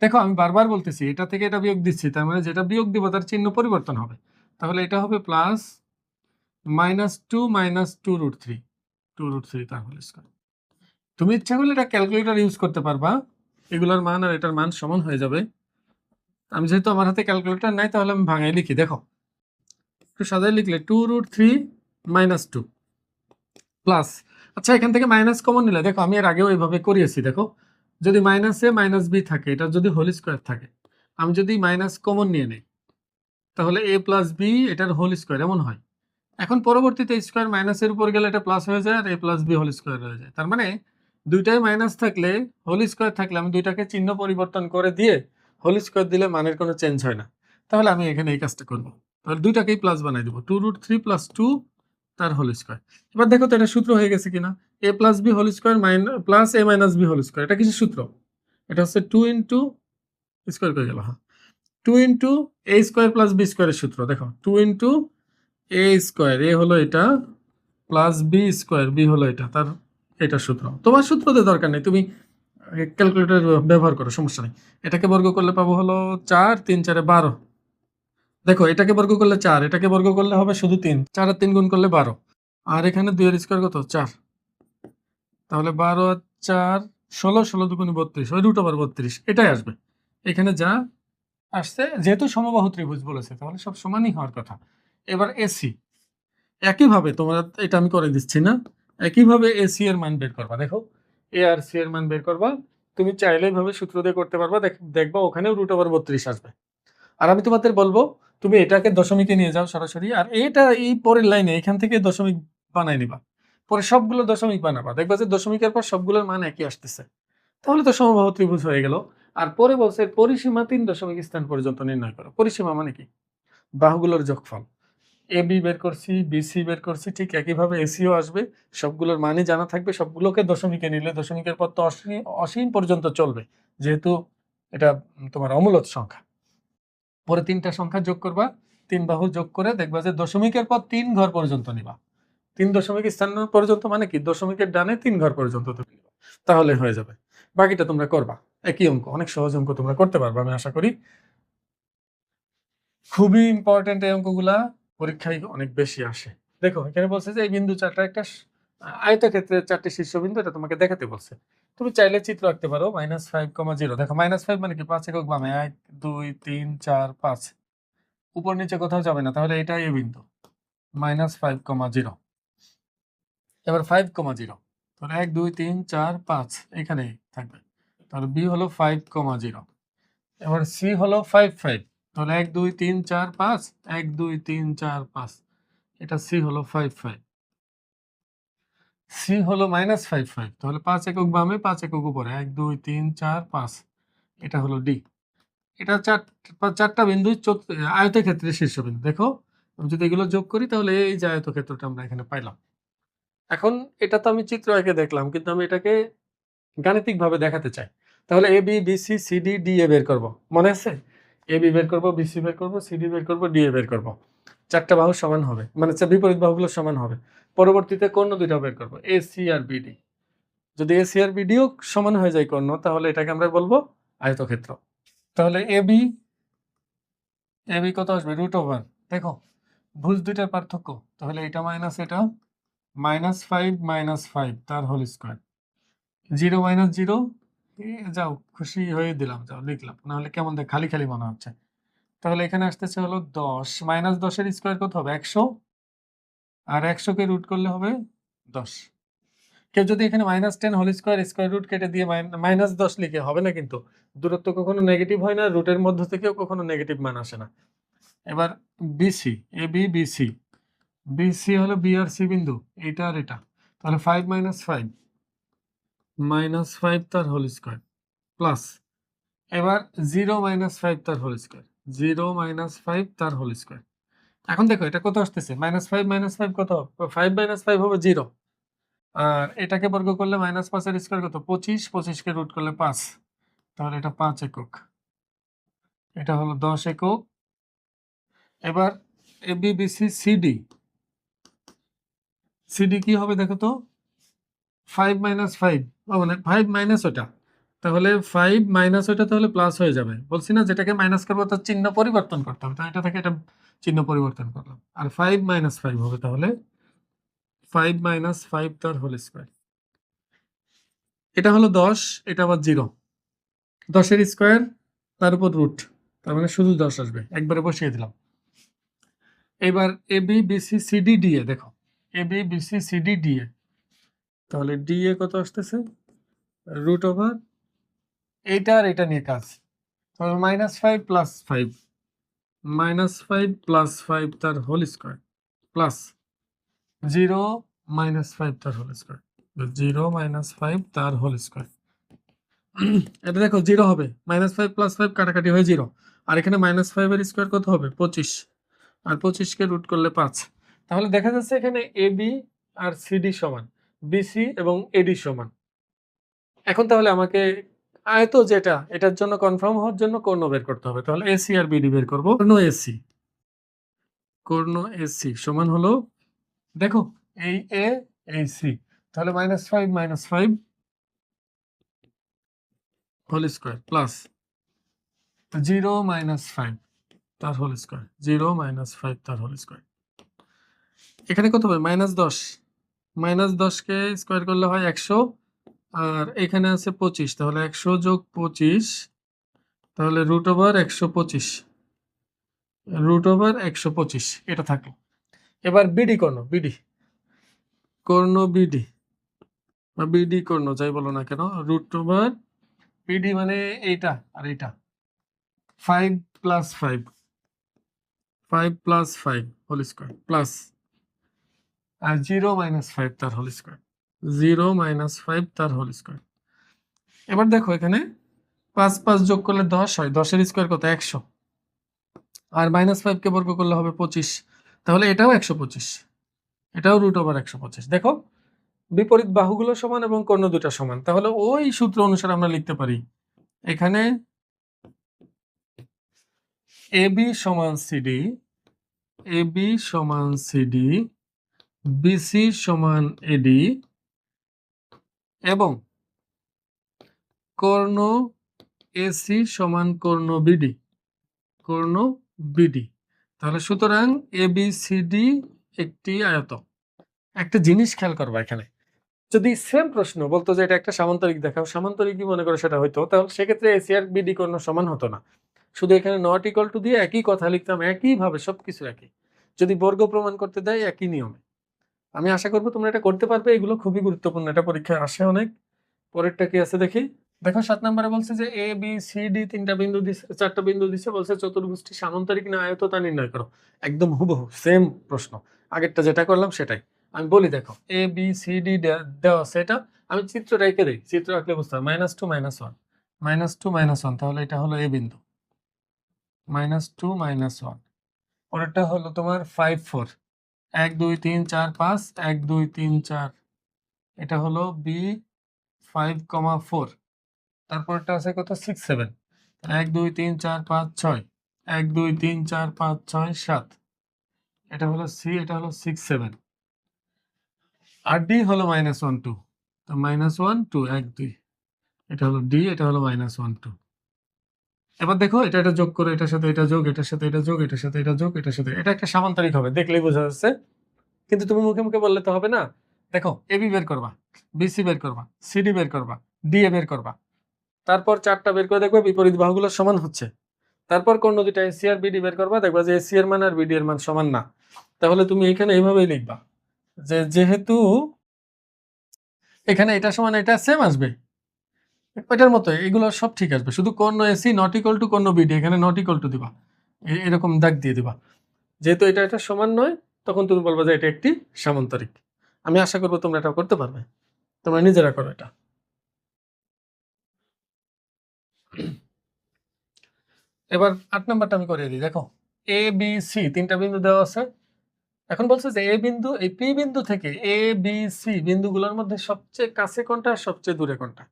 দেখো আমি বারবার বলতেছি এটা থেকে এটা বিয়োগ দিচ্ছি, তার মানে যেটা বিয়োগ দিব তার চিহ্ন পরিবর্তন হবে। তাহলে এটা হবে প্লাস -2 - 2√3 তার হোল স্কয়ার। তুমি ইচ্ছা করলে এটা ক্যালকুলেটর ইউজ করতে পারবা, এগুলোর মান আর এটার মান সমান হয়ে যাবে। আমি যেহেতু আমার হাতে ক্যালকুলেটর নাই, তাহলে আমি ভাঙাই লিখি। দেখো একটু সাজায় লিখলে 2√3 - 2 প্লাস, আচ্ছা এখান থেকে মাইনাস কমন নিলে, দেখো আমি এর আগেও এইভাবে করিয়েছি। দেখো যদি মাইনাসে -b থাকে, এটা যদি হোল স্কয়ার থাকে, আমি যদি মাইনাস কমন নিয়ে নেই, তাহলে a + b এটার হোল স্কয়ার এমন হয়। এখন পরবর্তীতে স্কয়ার মাইনাসের উপর গেলে এটা প্লাস হয়ে যায় আর a + b হোল স্কয়ার হয়ে যায়। তার মানে দুইটাই মাইনাস থাকলে, হোল স্কয়ার থাকলে আমি দুইটাকে চিহ্ন পরিবর্তন করে দিয়ে হোল স্কয়ার দিলে মানের কোনো চেঞ্জ হয় না। তাহলে আমি এখানে এই কাজটা করব, তাহলে দুইটাকেই প্লাস বানাই দেবো, 2√3 + 2 তার হোল স্কয়ার। এবার দেখো তো এটা সূত্র হয়ে গেছে কিনা, a + b whole square plus a - b whole square. এটা কিসের সূত্র? এটা হচ্ছে 2 ইনটু স্কয়ার করে গেল, হ্যাঁ 2 into a square plus b স্কয়ারের সূত্র। দেখো 2 ইনটু a স্কয়ার, a হলো এটা, প্লাস b স্কয়ার, b হলো এটা, তার এটা সূত্র। তোমার সূত্র দিয়ে দরকার নেই, তুমি ক্যালকুলেটর ব্যবহার করো, সমস্যা নেই। এটাকে বর্গ করলে পাবো হলো 4, 3 4 12। দেখো এটাকে বর্গ করলে 4, এটাকে বর্গ করলে হবে শুধু 3, 4 আর 3 গুণ করলে 12, আর এখানে 2 এর স্কয়ার কত 4, তাহলে 12 আর 4 16, 16 দুগুণে 32, ওই √32 এটাই আসবে। এখানে যা আসছে, যেহেতু সমবাহু ত্রিভুজ বলেছে তাহলে সব সমানই হওয়ার কথা। এবার এসি একইভাবে তোমরা, এটা আমি করে দিচ্ছি না, একইভাবে এসি এর মান বের করবা। দেখো এ আর সি এর মান বের করবা, তুমি চাইলে এইভাবে সূত্র দিয়ে করতে পারবা, দেখবা ওখানেও √32 আসবে। আর আমি তোমাদের বলবো তুমি এটাকে দশমিকে নিয়ে যাও সরাসরি, আর এটা এই পরের লাইনে এখান থেকে দশমিক বানাই নিবা, পরে সবগুলো দশমিক বানাবা, দেখবা যে দশমিকের পর সবগুলোর মান একই আসতেছে, তাহলে তো সমবাহু ত্রিভুজ হয়ে গেল। আর পরে বলছে পরিসীমা 3 দশমিক স্থান পর্যন্ত নির্ণয় করো। পরিসীমা মানে কি? বাহুগুলোর যোগফল। এ বি বের করছি, বিসি বের করছি, ঠিক একইভাবে এসিও আসবে, সবগুলোর মানই জানা থাকবে, সবগুলোকে দশমিকে নিলে দশমিকের পর তো অসীম অসীম পর্যন্ত চলবে, যেহেতু এটা তোমার অমূলদ সংখ্যা। পরে 3টা সংখ্যা যোগ করবা, 3 বাহু যোগ করে দেখবা যে দশমিকের পর 3 ঘর পর্যন্ত নিবা। 3 দশমিক স্থান পর্যন্ত মানে কি, দশমিকের ডানে 3 ঘর পর্যন্ত তুমি নিবা, তাহলে হয়ে যাবে। বাকিটা তোমরা করবা, একই অঙ্ক, অনেক সহজ অঙ্ক, তোমরা করতে পারবে আমি আশা করি। খুবই ইম্পর্টেন্ট এই অঙ্কগুলা, পরীক্ষায় অনেক বেশি আসে। দেখো এখানে বলছে যে এই বিন্দু চারটা একটা আয়তক্ষেত্রের 4টি শীর্ষবিন্দু, এটা তোমাকে দেখাতে বলছে। তুমি চাইলে চিত্র আঁকতে পারো। -5,0, দেখো -5 মানে কি 5 একক বামে, 1 2 3 4 5, উপর নিচে কোথাও যাবে না, তাহলে এটাই এই বিন্দু -5,0। এবার 5,0, তাহলে 1 2 3 4 5 এখানে থাকবে, তাহলে বি হলো 5,0। এবার সি হলো 5 5, তাহলে 1 2 3 4 5, 1 2 3 4 5, এটা সি হলো 5 5। সি হলো -5 5, তাহলে 5 একক বামে 5 একক উপরে, 1 2 3 4 5, এটা হলো ডি। এটা চারটা বিন্দু আয়তক্ষেত্রের শীর্ষবিন্দু। দেখো আমি যদি এগুলো যোগ করি তাহলে এই যে আয়তক্ষেত্রটা আমরা এখানে পাইলাম। এখন এটা তো আমি চিত্র এঁকে দেখলাম, কিন্তু আমি এটাকে গাণিতিকভাবে দেখাতে চাই। তাহলে A B B C C D D A বের করবো, মনে আছে? এ বি বের করবো, বিসি বের করবো, সিডি বের করবো, ডি এ বের করবো। চারটা বাহু সমান হবে, মানে বিপরীত বাহুগুলো সমান হবে। পরবর্তীতে কর্ণ দুইটা বের করবো, এ সি আর বিডি। যদি এ সি আর বিডিও সমান হয়ে যায় কর্ণ, তাহলে এটাকে আমরা বলবো আয়তক্ষেত্র। তাহলে এ বি কত আসবে? রুট ওভার, দেখো ভুজ দুইটার পার্থক্য, তাহলে এটা মাইনাস এটা, -5 তার হোল স্কোয়ার, 0 - 0, যাও খুশি হয়ে দিলাম, যাও লিখলাম, নাহলে কেমন দেখ খালি খালি মনে হচ্ছে। তাহলে এখানে আসতেছে হলো 10, -10 এর স্কোয়ার কত হবে? 100, আর 100 কে রুট করলে হবে 10। কেউ যদি এখানে -10 হোল স্কোয়ার স্কোয়ার রুট কেটে দিয়ে -10 লিখে, হবে না কিন্তু, দূরত্ব কখনো নেগেটিভ হয় না, রুটের মধ্য থেকেও কখনো নেগেটিভ মান আসে না। এবার BC, A B BC, BC হলো বি আর সি বিন্দু, এটা আর এটা, তাহলে 5 - 5 -5 তার হোল স্কোয়ার প্লাস, এবার 0 - 5 তার হোল স্কোয়ার, 0 - 5 তার হোল স্কোয়ার। এখন দেখো এটা কত আসতেছে, -5 - 5 কত? 5 - 5 হবে 0, আর এটাকে বর্গ করলে -5 এর স্কোয়ার কত? 25, 25 কে রুট করলে 5, তাহলে এটা 5 একক, এটা হলো 10 একক। এবার A B B C CD, CD কি হবে দেখো তো? 5 - 5, মানে 5 মাইনাস ওটা, তাহলে 5 মাইনাস ওটা তাহলে প্লাস হয়ে যাবে। বলছি না যেটাকে মাইনাস করবো তার চিহ্ন পরিবর্তন করতে হবে, তো এটা থেকে এটা চিহ্ন পরিবর্তন করলাম, আর 5 - 5 হবে, তাহলে 5 - 5 তার হোল স্কোয়ার। এটা হলো 10, এটা আবার 0, 10 এর স্কোয়ার তার উপর রুট, তার মানে শুধু 10 আসবে, একবারে বসিয়ে দিলাম। এবার A B B C C D D A, দেখো A B B C C D D A, তাহলে ডি এ কত আসতেছে? রুট ওভার এইটা আর এটা নিয়ে কাজ, তাহলে -5 + 5, -5 + 5 তার হোল স্কোয়ার প্লাস 0 - 5 তার হোল স্কোয়ার, 0 - 5 তার হোল স্কোয়ার। এটা দেখো 0 হবে, -5 + 5 কাটাকাটি হয়ে 0, আর এখানে -5 এর স্কোয়ার কত হবে? 25, আর 25 কে রুট করলে 5। তাহলে দেখা যাচ্ছে এখানে এ বি আর সিডি সমান, বিসি এবং এডি সমান। এখন তাহলে আমাকে আয়ত যেটা, এটার জন্য কনফার্ম হওয়ার জন্য কর্ণ বের করতে হবে, তাহলে এসি আর বিডি বের করব। কর্ণ এসি সমান হলো, দেখো এই এ এই সি, তাহলে -5 - 5 হোল স্কোয়ার প্লাস 0 - 5 তার হোল স্কোয়ার, 0 - 5 তার হোল স্কোয়ার। এখানে কত হবে? -10, -10 কে স্কোয়ার করলে হয় 100, আর এখানে আছে 25, তাহলে 100 + 25, তাহলে √125, √125 এটা থাকলো। এবার বিডি কর্ণ, বিডি কর্ণ বিডি বা বিডি কর্ণ যাই বলো না কেন, বিডি মানে এইটা আর এইটা, 5 + 5, 5 + 5 হোল স্কোয়ার প্লাস, আর 0 - 5 তার হোল স্কোয়ার, 0 - 5 তার হোল স্কোয়ার। এবার দেখো এখানে 5 5 যোগ করলে 10 হয়, 10 এর স্কোয়ার কত? 100, আর -5 কে বর্গ করলে হবে 25, তাহলে এটাও 125, এটাও √125। দেখো বিপরীত বাহুগুলো সমান এবং কর্ণ দুটা সমান, তাহলে ওই সূত্র অনুসারে আমরা লিখতে পারি এখানে এবি সমান সিডি, এবি সমান সিডি, বিসি সমান এডি, এবং কর্ণ এসি সমান কর্ণ বিডি, কর্ণ বিডি। তাহলে সুতরাং এবিসিডি একটি আয়ত। একটা জিনিস খেয়াল করবা, এখানে যদি সেম প্রশ্ন বলতো যে এটা একটা সামান্তরিক দেখাও, সামান্তরিকই মনে করো সেটা হইতো, তাহলে সেক্ষেত্রে এসি আর বিডি কর্ণ সমান হতো না, শুধু এখানে নট ইকুয়াল টু দিয়ে একই কথা লিখতাম, একইভাবে সবকিছু একই। যদি বর্গ প্রমাণ করতে দেয় একই নিয়মে। আমি আশা করবো তোমরা এটা করতে পারবে, এগুলো খুবই গুরুত্বপূর্ণ, এটা পরীক্ষায় আসে অনেক। পরেরটা কি আছে দেখি। দেখো 7 নম্বরে বলছে যে এ বি সি ডি তিনটা বিন্দু দিছে, চারটা বিন্দু দিছে, বলছে চতুর্ভুজটি সামান্তরিক না আয়ত তা নির্ণয় করো। একদম হুবহু সেম প্রশ্ন, আগেরটা যেটা করলাম সেটাই। আমি বলি দেখো এ বি সি ডি দেওয়া আছে, এটা আমি চিত্র রেখে দিই, চিত্র রাখলে বুঝতে হবে, -2 - 1, -2 - 1, তাহলে এটা হলো এ বিন্দু, -2 - 1। পরেরটা হলো তোমার 5 4, 1 2 3 4 5, 1 2 3 4, এটা হলো বি 5, 4, তারপরটা আছে কত 6 7, 1 2 3 4 5 6, 1 2 3 4 5 6 7, এটা হলো সি, এটা হলো 6 7, আর ডি হলো -1 2, তো -1 2 1 2, এটা হলো ডি, এটা হলো -1 2। এবার দেখো এটা এটা যোগ করে, এটার সাথে এটা যোগ, এটার সাথে এটা যোগ, এটার সাথে এটা যোগ, এটার সাথে এটা একটা সামান্তরিক হবে, দেখলেই বোঝা যাচ্ছে। কিন্তু তুমি মুখে মুখে বললে তো হবে না। দেখো এবি বের করবা, বিসি বের করবা, সিডি বের করবা, ডিএ বের করবা, তারপর চারটা বের করে দেখবে বিপরীত বাহুগুলো সমান হচ্ছে। তারপর কর্ণ দুইটা এসি আর বিডি বের করবা, দেখবা যে এসি এর মান আর বিডি এর মান সমান না। তাহলে তুমি এখানে এইভাবেই লিখবা যে যেহেতু এখানে এটা সমান এটা সেম আসবে, এটার মতো এগুলো সব ঠিক আসবে, শুধু কর্ণ এসি নট ইকুয়াল টু কর্ণ বিডি এখানে নট ইকুয়াল টু দিবা, এরকম দাগ দিয়ে দিবা। যেহেতু এটা এটা সমান নয়, তখন তুমি বলবা যে এটা একটি সামান্তরিক। আমি আশা করবো তোমরা এটা করতে পারবে, তোমরা নিজেরা করো এটা। এবার 8 নাম্বারটা আমি করে দিই। দেখো এ বি সি তিনটা বিন্দু দেওয়া আছে। এখন বলছে যে এ বিন্দু, এই পি বিন্দু থেকে এ বি সি বিন্দুগুলোর মধ্যে সবচেয়ে কাছে কোনটা আর সবচেয়ে দূরে কোনটা,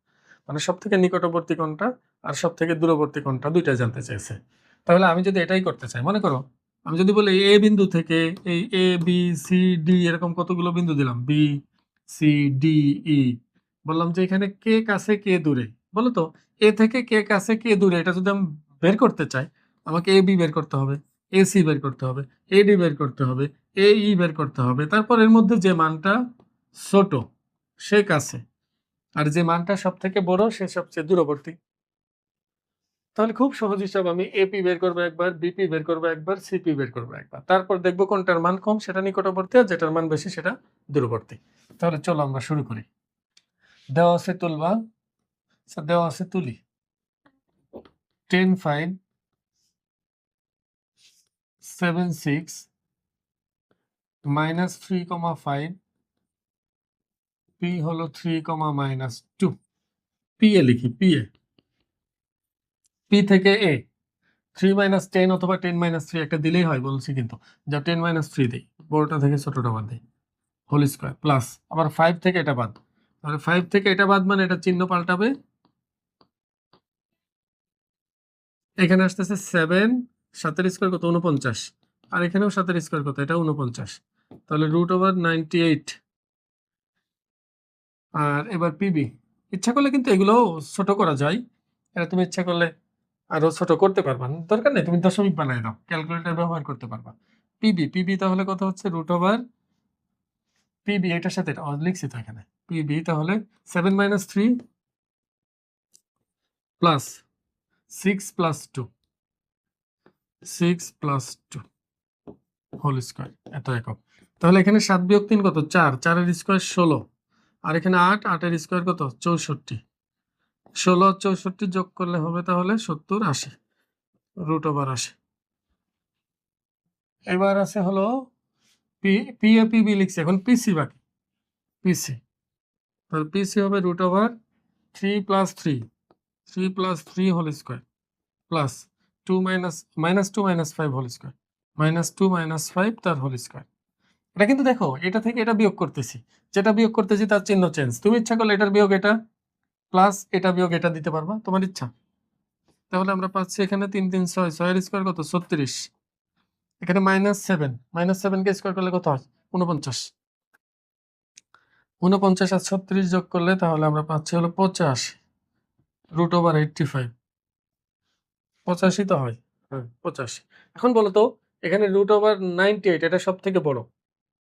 মানে সব থেকে নিকটবর্তী কোনটা আর সব থেকে দূরবর্তী কোনটা, দুইটা জানতে চাইছে। তাহলে আমি যদি এটাই করতে চাই, মনে করো আমি যদি বলি এ বিন্দু থেকে এই এ বি সি ডি এরকম কতগুলো বিন্দু দিলাম, বি সি ডি ই, বললাম যে এখানে কে কাছে কে দূরে, বলো তো এ থেকে কে কাছে কে দূরে, এটা যদি আমি বের করতে চাই, আমাকে এ বি বের করতে হবে, এ সি বের করতে হবে, এ ডি বের করতে হবে, এ ই বের করতে হবে, তারপর এর মধ্যে যে মানটা ছোট সে কাছে, আর যে মানটা সব থেকে বড় সে সবচেয়ে দূরবর্তী। তাহলে খুব সহজ হিসাব, আমি এপি বের করবো একবার, বিপি বের করবো একবার, সিপি বের করবো একবার, তারপর দেখবো কোনটার মান কম সেটা নিকটবর্তী আর যেটার মান বেশি সেটা দূরবর্তী। তাহলে চলো আমরা শুরু করি। দেওয়া আছে তুলবা, দেওয়া আছে তুলি। 10 5 7 6 -3, 5 পি হলো 3, -2, পি এ লিখি, পি এ, পি থেকে এ 3 - 10 অথবা 10 - 3 একটা দিলেই হয় বলছি, কিন্তু যা 10 - 3 দেই, বড়টা থেকে ছোটটা বাদ দেই, হোল স্কয়ার প্লাস আবার 5 থেকে এটা বাদ, তাহলে 5 থেকে এটা বাদ মানে এটা চিহ্ন পাল্টাবে, এখানে আসতেছে 7, 7 এর স্কয়ার কত 49, আর এখানেও 7 এর স্কয়ার কত এটা 49, তাহলে √98। আর এবার পিবি, ইচ্ছা করলে কিন্তু এগুলো ছোট করা যায়, এটা তুমি ইচ্ছা করলে আরো ছোট করতে পারবা, দরকার নেই তুমি দশমিক বানায় দাও, ক্যালকুলেটর ব্যবহার করতে পারবা। পিবি, পিবি তাহলে কত হচ্ছে পিবি, এটার সাথে এটা লিখছি তো এখানে, পিবি তাহলে 7 - 3 প্লাস 6 + 2, 6 + 2 হোল স্কয়ার, এত একক। তাহলে এখানে 7 - 3 কত 4, 4 এর স্কয়ার 16, আর এখানে 8, 8 এর স্কয়ার কত 64, 16 আর 64 যোগ করলে হবে তাহলে 70 80, √80। এবার আছে হলো পি, পি এ পিবি লিখছি, এখন পিসি বাকি, পিসি, তাহলে পিসি হবে √3 + 3, 3 + 3 whole square plus 2 -2 - 5 whole square, -2 - 5 তার হোল স্কয়ার। এটা কিন্তু দেখো এটা থেকে এটা বিয়োগ করতেছি, যেটা বিয়োগ করতেছি তার চিহ্ন চেঞ্জ, তুমি ইচ্ছা করলে এটার বিয়োগ এটা প্লাস এটা বিয়োগ এটা দিতে পারবা, তোমার ইচ্ছা। তাহলে আমরা পাচ্ছি এখানে 3 3 6, 6 এর স্কয়ার কত 36, এখানে -7, -7 কে স্কয়ার করলে কত হয় 49, 49 আর 36 যোগ করলে তাহলে আমরা পাচ্ছি হলো 85, √85, 85 তো হয়, হ্যাঁ 85। এখন বলো তো এখানে √98 এটা সব থেকে বড়,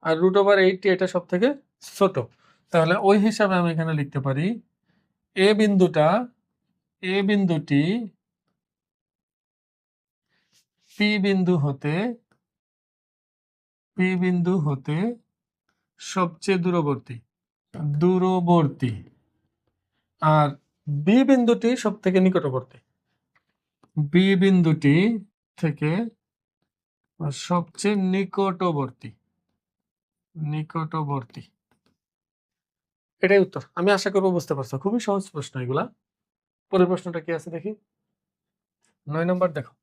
আর √80 এটা সব থেকে ছোট, তাহলে ওই হিসাবে আমি এখানে লিখতে পারি এ বিন্দুটি পি বিন্দু হতে সবচেয়ে দূরবর্তী, আর বি বিন্দুটি সব থেকে নিকটবর্তী, বি বিন্দুটি থেকে সবচেয়ে নিকটবর্তী, এটাই উত্তর। আমি আশা করবো বুঝতে পারছো, খুবই সহজ প্রশ্ন এগুলা। পরের প্রশ্নটা কি আছে দেখি, 9 নম্বর। দেখো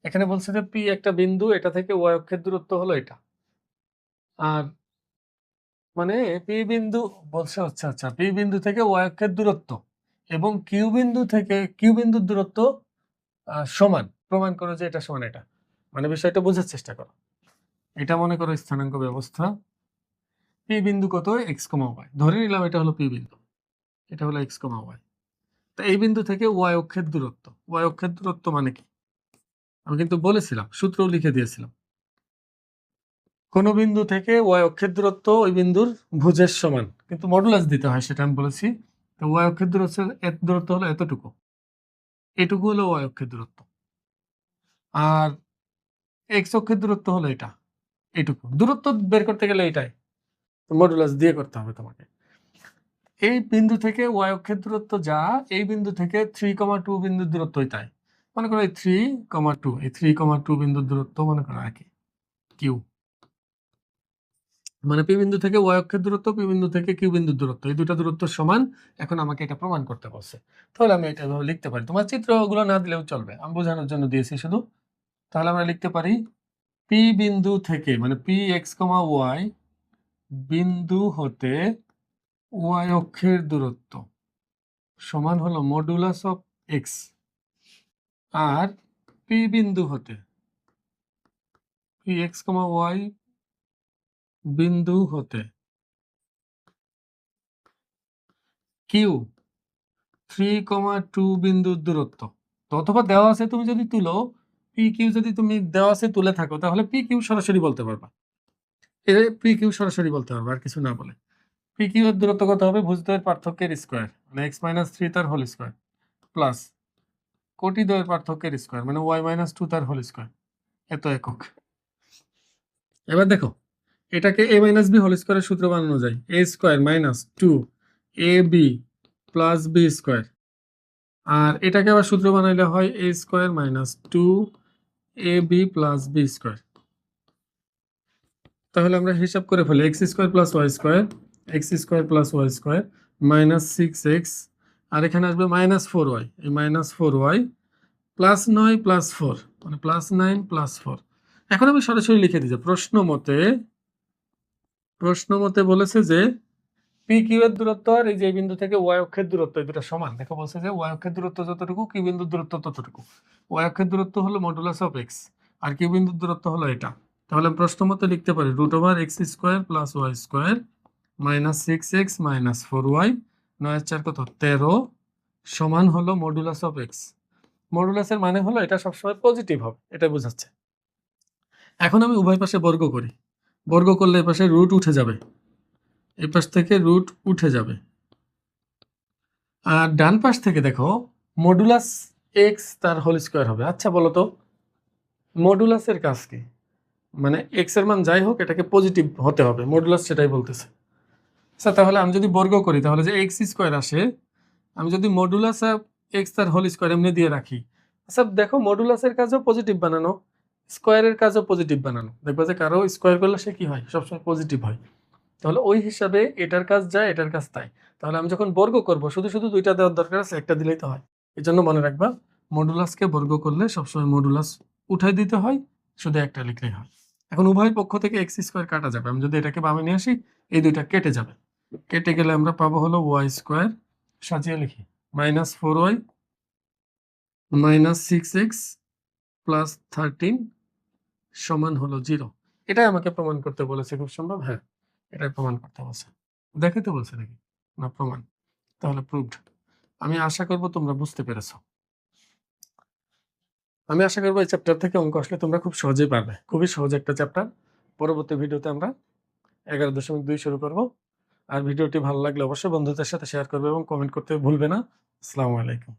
এখানে বলছে যে পি একটা বিন্দু, এটা থেকে ওয়াই অক্ষের দূরত্ব হলো এটা, আর মানে পি বিন্দু বলছে হচ্ছে, আচ্ছা পি বিন্দু থেকে ওয়াই অক্ষের দূরত্ব, এবং কিউ বিন্দু থেকে কিউ বিন্দুর দূরত্ব সমান, প্রমাণ করো যে এটা সমান এটা, মানে বিষয়টা বোঝার চেষ্টা করো। এটা মনে করো স্থানাঙ্ক ব্যবস্থা, পি বিন্দু কত এক্স কমা ওয়াই, ধরে নিলাম এটা হলো পি বিন্দু, এটা হলো এক্স কমা ওয়াই। তো এই বিন্দু থেকে ওয়াই অক্ষের দূরত্ব, ওয়াই অক্ষের দূরত্ব মানে কি আমি কিন্তু বলেছিলাম, সূত্রও লিখে দিয়েছিলাম। কোন বিন্দু থেকে ওয়াই অক্ষের দূরত্ব ওই বিন্দুর ভুজের সমান, কিন্তু মডুলাস দিতে হয় সেটা আমি বলেছি। তো ওয়াই অক্ষের দূরত্ব হলো এতটুকু, এটুকু হলো ওয়াই অক্ষের দূরত্ব, আর এক্স অক্ষের দূরত্ব হলো এটা, এটুকু। দূরত্ব বের করতে গেলে এটাই মডুলাস দিয়ে করতে হবে তোমাকে। এই বিন্দু থেকে ওয়াই অক্ষের দূরত্ব যা, এই বিন্দু থেকে 3,2 বিন্দুর দূরত্ব তাই। মনে করো এই 3,2, এই 3,2 বিন্দুর দূরত্ব মনে করো একই, কিউ। মানে পি বিন্দু থেকে ওয়াই অক্ষের দূরত্ব, পি বিন্দু থেকে কিউ বিন্দুর দূরত্ব, এই দুটো দূরত্ব সমান। এখন আমাকে এটা প্রমাণ করতে বলছে, তাহলে আমি এটা এভাবে লিখতে পারি। তোমার চিত্রগুলো না দিলেও চলবে, আমি বোঝানোর জন্য দিয়েছি শুধু। তাহলে আমরা লিখতে পারি পি বিন্দু থেকে, মানে পি এক্স কমা ওয়াই বিন্দু হতে ওয়াই অক্ষের দূরত্ব সমান হলো মডুলাস অফ এক্স, আর পি বিন্দু হতে পি এক্স কমা ওয়াই বিন্দু হতে কিউ 3,2 বিন্দুর দূরত্ব। তো অথবা দেওয়া আছে তুমি যদি তুলো, পি কিউ যদি তুমি দেওয়া আছে তুলে থাকো, তাহলে পি কিউ সরাসরি বলতে পারবা, পি কিউ সরাসরি বলতে পারবা আর কিছু না বলে। পি কিউ এর দূরত্ব কত হবে, ভুজদ্বয়ের পার্থক্যের স্কোয়ার, মানে এক্স মাইনাস 3 তার হোল স্কোয়ার, প্লাস কোটিদ্বয়ের পার্থক্যের স্কোয়ার, মানে ওয়াই মাইনাস 2 তার হোল স্কোয়ার, এত একক। এবার দেখো, এটাকে এ মাইনাস বি হোল স্কোয়ারের সূত্র বানানো যায়, a square minus 2 a b plus b square. আর এটাকে আবার সূত্র বানাইলে হয় a square minus 2 a b plus b square. তাহলে আমরা হিসাব করে ফেলি, x square plus y square, x square plus y square minus 6x, আর এখানে আসবে মাইনাস 4y, এই মাইনাস 4y প্লাস 9 প্লাস 4, মানে প্লাস 9 প্লাস 4। এখন আমি সরাসরি লিখে দিচ্ছি, প্রশ্ন মতে বলেছে যে পি কিউ এর দূরত্ব আর এই যে বিন্দু থেকে ওয়াই অক্ষের দূরত্ব এই দুটো সমান। দেখো বলছে যে ওয়াই অক্ষের দূরত্ব যতটুকু কিউ বিন্দুর দূরত্ব ততটুকু। ওয়াই অক্ষের দূরত্ব হলো মডুলাস অফ এক্স, আর কিউ বিন্দুর দূরত্ব হলো এটা। তাহলে প্রশ্ন মতে লিখতে পারি root over x square plus y square minus 6x minus 4y, 9 কত 13, সমান হলো মডুলাস অফ এক্স। মডুলাসের মানে হলো এটা সবসময় পজিটিভ হবে, এটা বোঝাচ্ছে। এখন আমি উভয় পাশে বর্গ করি, বর্গ করলে এই পাশে রুট উঠে যাবে, এই পাশ থেকে রুট উঠে যাবে, আর ডান পাশ থেকে দেখো মডুলাস এক্স তার হোল স্কোয়ার হবে। আচ্ছা বলো তো মডুলাসের কাজ কি, মানে এক্স এর মান যাই হোক এটাকে পজিটিভ হতে হবে, মডুলাস সেটাই বলতেছে। আচ্ছা তাহলে আমি যদি বর্গ করি তাহলে যে এক্স স্কোয়ার আসে, আমি যদি মডুলাস এক্স তার হোল স্কোয়ার এমনি দিয়ে রাখি, আচ্ছা দেখো মডুলাসের কাজও পজিটিভ বানানো, স্কোয়ারের কাজও পজিটিভ বানানো, দেখবো যে কারো স্কোয়ার করলে সে কি হয় সবসময় পজিটিভ হয়। তাহলে ওই হিসাবে এটার কাজ যায় এটার কাজ তাই। তাহলে আমি যখন বর্গ করব শুধু শুধু দুইটা দেওয়ার দরকার আছে, একটা দিলেই তো হয়। এই জন্য মনে রাখবা মডুলাসকে বর্গ করলে সবসময় মডুলাস উঠাই দিতে হয়, শুধু একটা লিখলেই হয়। এখন উভয় পক্ষ থেকে এক্স স্কোয়ার কাটা যাবে, আমি যদি এটাকে বামে নিয়ে আসি এই দুইটা কেটে যাবে, কেটে গেলে আমরা পাবো হলো ওয়াই স্কোয়ার, সাজিয়ে লিখি minus 4y minus 6x plus 13 সমান হলো 0। এটাই আমাকে প্রমাণ করতে বলেছে, খুব সম্ভব, হ্যাঁ এটাই প্রমাণ করতে বলছে। দেখাতে বলছে নাকি না প্রমাণ, তাহলে প্রুভড। আমি আশা করব তোমরা বুঝতে পেরেছো। আমি আশা করবো এই চ্যাপ্টার থেকে অঙ্ক আসলে তোমরা খুব সহজেই পারবে, খুবই সহজ একটা চ্যাপ্টার। পরবর্তী ভিডিওতে আমরা 11.2 শুরু করব। আর ভিডিওটি ভালো লাগলে অবশ্যই বন্ধুদের সাথে শেয়ার করবে এবং কমেন্ট করতে ভুলবে না। আসসালামু আলাইকুম।